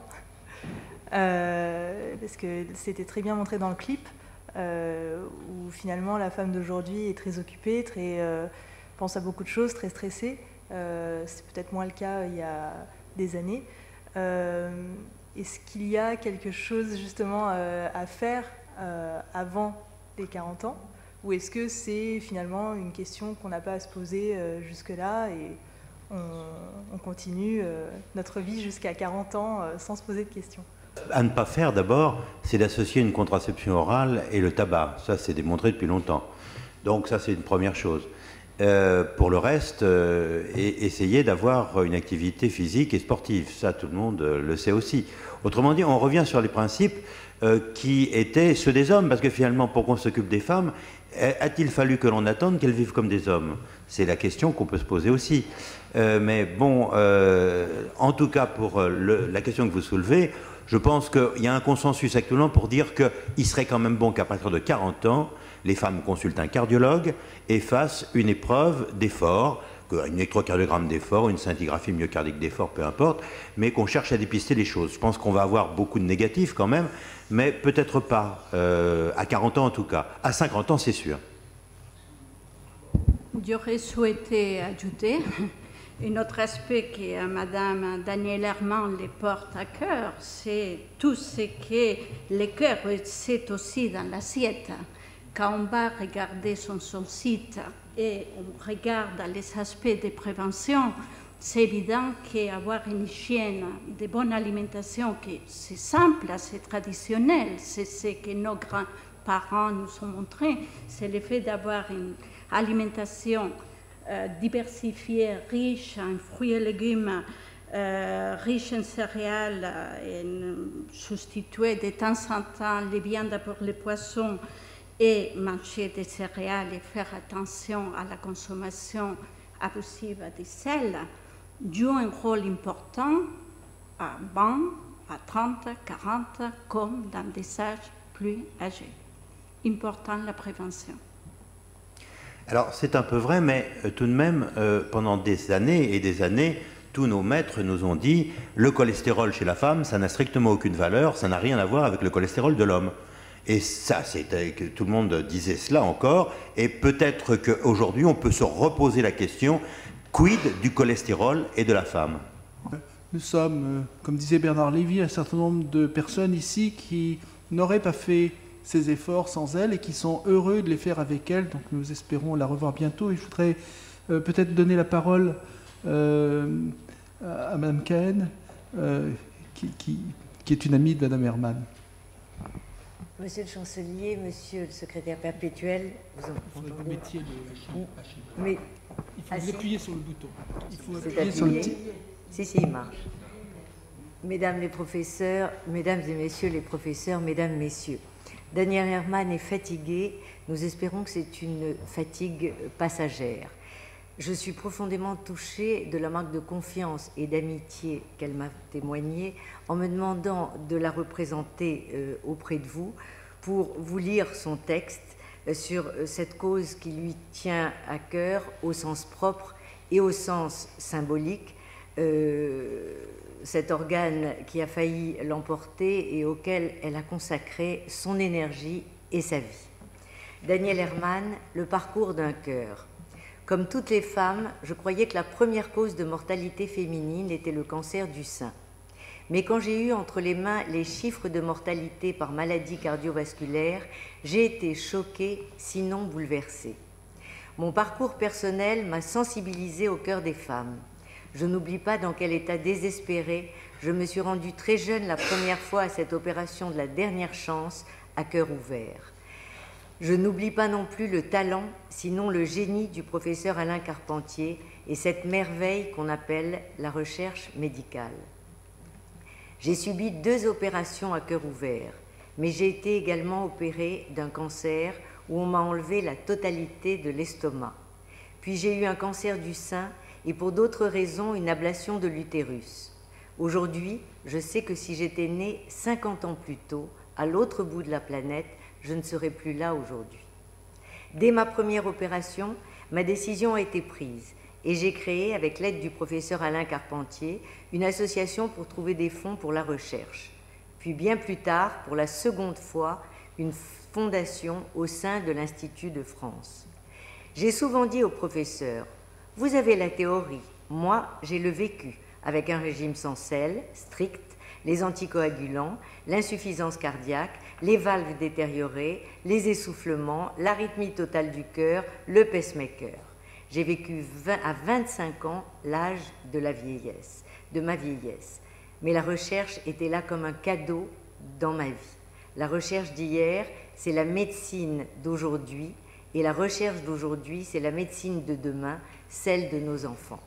parce que c'était très bien montré dans le clip, où finalement la femme d'aujourd'hui est très occupée, pense à beaucoup de choses, très stressée. C'est peut-être moins le cas il y a des années. Est-ce qu'il y a quelque chose justement à faire avant les 40 ans ? Ou est-ce que c'est finalement une question qu'on n'a pas à se poser jusque-là et on continue notre vie jusqu'à 40 ans sans se poser de questions? À ne pas faire d'abord, c'est d'associer une contraception orale et le tabac. Ça, c'est démontré depuis longtemps. Donc ça, c'est une première chose. Pour le reste, essayer d'avoir une activité physique et sportive. Ça, tout le monde le sait aussi. Autrement dit, on revient sur les principes qui étaient ceux des hommes, parce que finalement, pour qu'on s'occupe des femmes, a-t-il fallu que l'on attende qu'elles vivent comme des hommes? C'est la question qu'on peut se poser aussi. Mais bon, en tout cas, pour la question que vous soulevez, je pense qu'il y a un consensus actuellement pour dire qu'il serait quand même bon qu'à partir de 40 ans, les femmes consultent un cardiologue et fassent une épreuve d'effort, un électrocardiogramme d'effort, une scintigraphie myocardique d'effort, peu importe, mais qu'on cherche à dépister les choses. Je pense qu'on va avoir beaucoup de négatifs quand même, mais peut-être pas, à 40 ans en tout cas. À 50 ans, c'est sûr. J'aurais souhaité ajouter un autre aspect que Madame Danielle Herman les porte à cœur, c'est tout ce que le cœur c'est aussi dans l'assiette. Quand on va regarder son site et on regarde les aspects de prévention, c'est évident qu'avoir une hygiène de bonne alimentation, c'est simple, c'est traditionnel, c'est ce que nos grands-parents nous ont montré, c'est le fait d'avoir une alimentation diversifiée, riche en fruits et légumes, riche en céréales, et substituer de temps en temps les viandes pour les poissons, et manger des céréales et faire attention à la consommation abusive du sel, joue un rôle important à 20, à 30, 40, comme dans des âges plus âgés. Important la prévention. Alors c'est un peu vrai, mais tout de même, pendant des années et des années, tous nos maîtres nous ont dit le cholestérol chez la femme, ça n'a strictement aucune valeur, ça n'a rien à voir avec le cholestérol de l'homme. Et ça, c'était que tout le monde disait cela encore, et peut-être qu'aujourd'hui, on peut se reposer la question, quid du cholestérol et de la femme? Nous sommes, comme disait Bernard Lévy, un certain nombre de personnes ici qui n'auraient pas fait ces efforts sans elle et qui sont heureux de les faire avec elle, donc nous espérons la revoir bientôt. Et je voudrais peut-être donner la parole à Mme Cahen, qui est une amie de Mme Herman. Monsieur le chancelier, monsieur le secrétaire perpétuel, vous entendez? Mais il faut appuyer sur le bouton. Il faut appuyer sur le bouton. Si, il marche. Mesdames les professeurs, mesdames et messieurs les professeurs, mesdames, messieurs, Danielle Herman est fatiguée. Nous espérons que c'est une fatigue passagère. Je suis profondément touchée de la marque de confiance et d'amitié qu'elle m'a témoignée en me demandant de la représenter auprès de vous pour vous lire son texte sur cette cause qui lui tient à cœur au sens propre et au sens symbolique, cet organe qui a failli l'emporter et auquel elle a consacré son énergie et sa vie. Danielle Herman, le parcours d'un cœur. Comme toutes les femmes, je croyais que la première cause de mortalité féminine était le cancer du sein. Mais quand j'ai eu entre les mains les chiffres de mortalité par maladie cardiovasculaire, j'ai été choquée, sinon bouleversée. Mon parcours personnel m'a sensibilisée au cœur des femmes. Je n'oublie pas dans quel état désespéré je me suis rendue très jeune la première fois à cette opération de la dernière chance à cœur ouvert. Je n'oublie pas non plus le talent, sinon le génie du professeur Alain Carpentier et cette merveille qu'on appelle la recherche médicale. J'ai subi 2 opérations à cœur ouvert, mais j'ai été également opérée d'un cancer où on m'a enlevé la totalité de l'estomac. Puis j'ai eu un cancer du sein et pour d'autres raisons une ablation de l'utérus. Aujourd'hui, je sais que si j'étais née 50 ans plus tôt, à l'autre bout de la planète, je ne serais plus là aujourd'hui. Dès ma première opération, ma décision a été prise et j'ai créé, avec l'aide du professeur Alain Carpentier, une association pour trouver des fonds pour la recherche. Puis bien plus tard, pour la seconde fois, une fondation au sein de l'Institut de France. J'ai souvent dit au professeur, « Vous avez la théorie, moi j'ai le vécu, avec un régime sans sel, strict, les anticoagulants, l'insuffisance cardiaque, les valves détériorées, les essoufflements, l'arythmie totale du cœur, le pacemaker. J'ai vécu à 25 ans l'âge de la vieillesse, de ma vieillesse. Mais la recherche était là comme un cadeau dans ma vie. La recherche d'hier, c'est la médecine d'aujourd'hui, et la recherche d'aujourd'hui, c'est la médecine de demain, celle de nos enfants.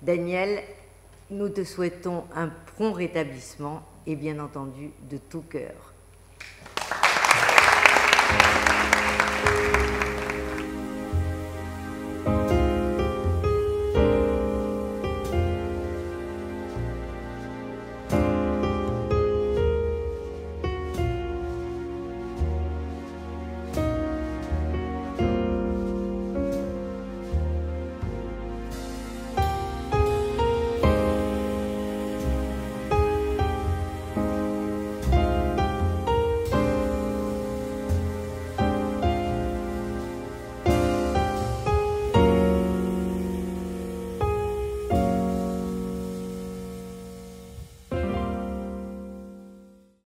Daniel, nous te souhaitons un prompt rétablissement et bien entendu de tout cœur.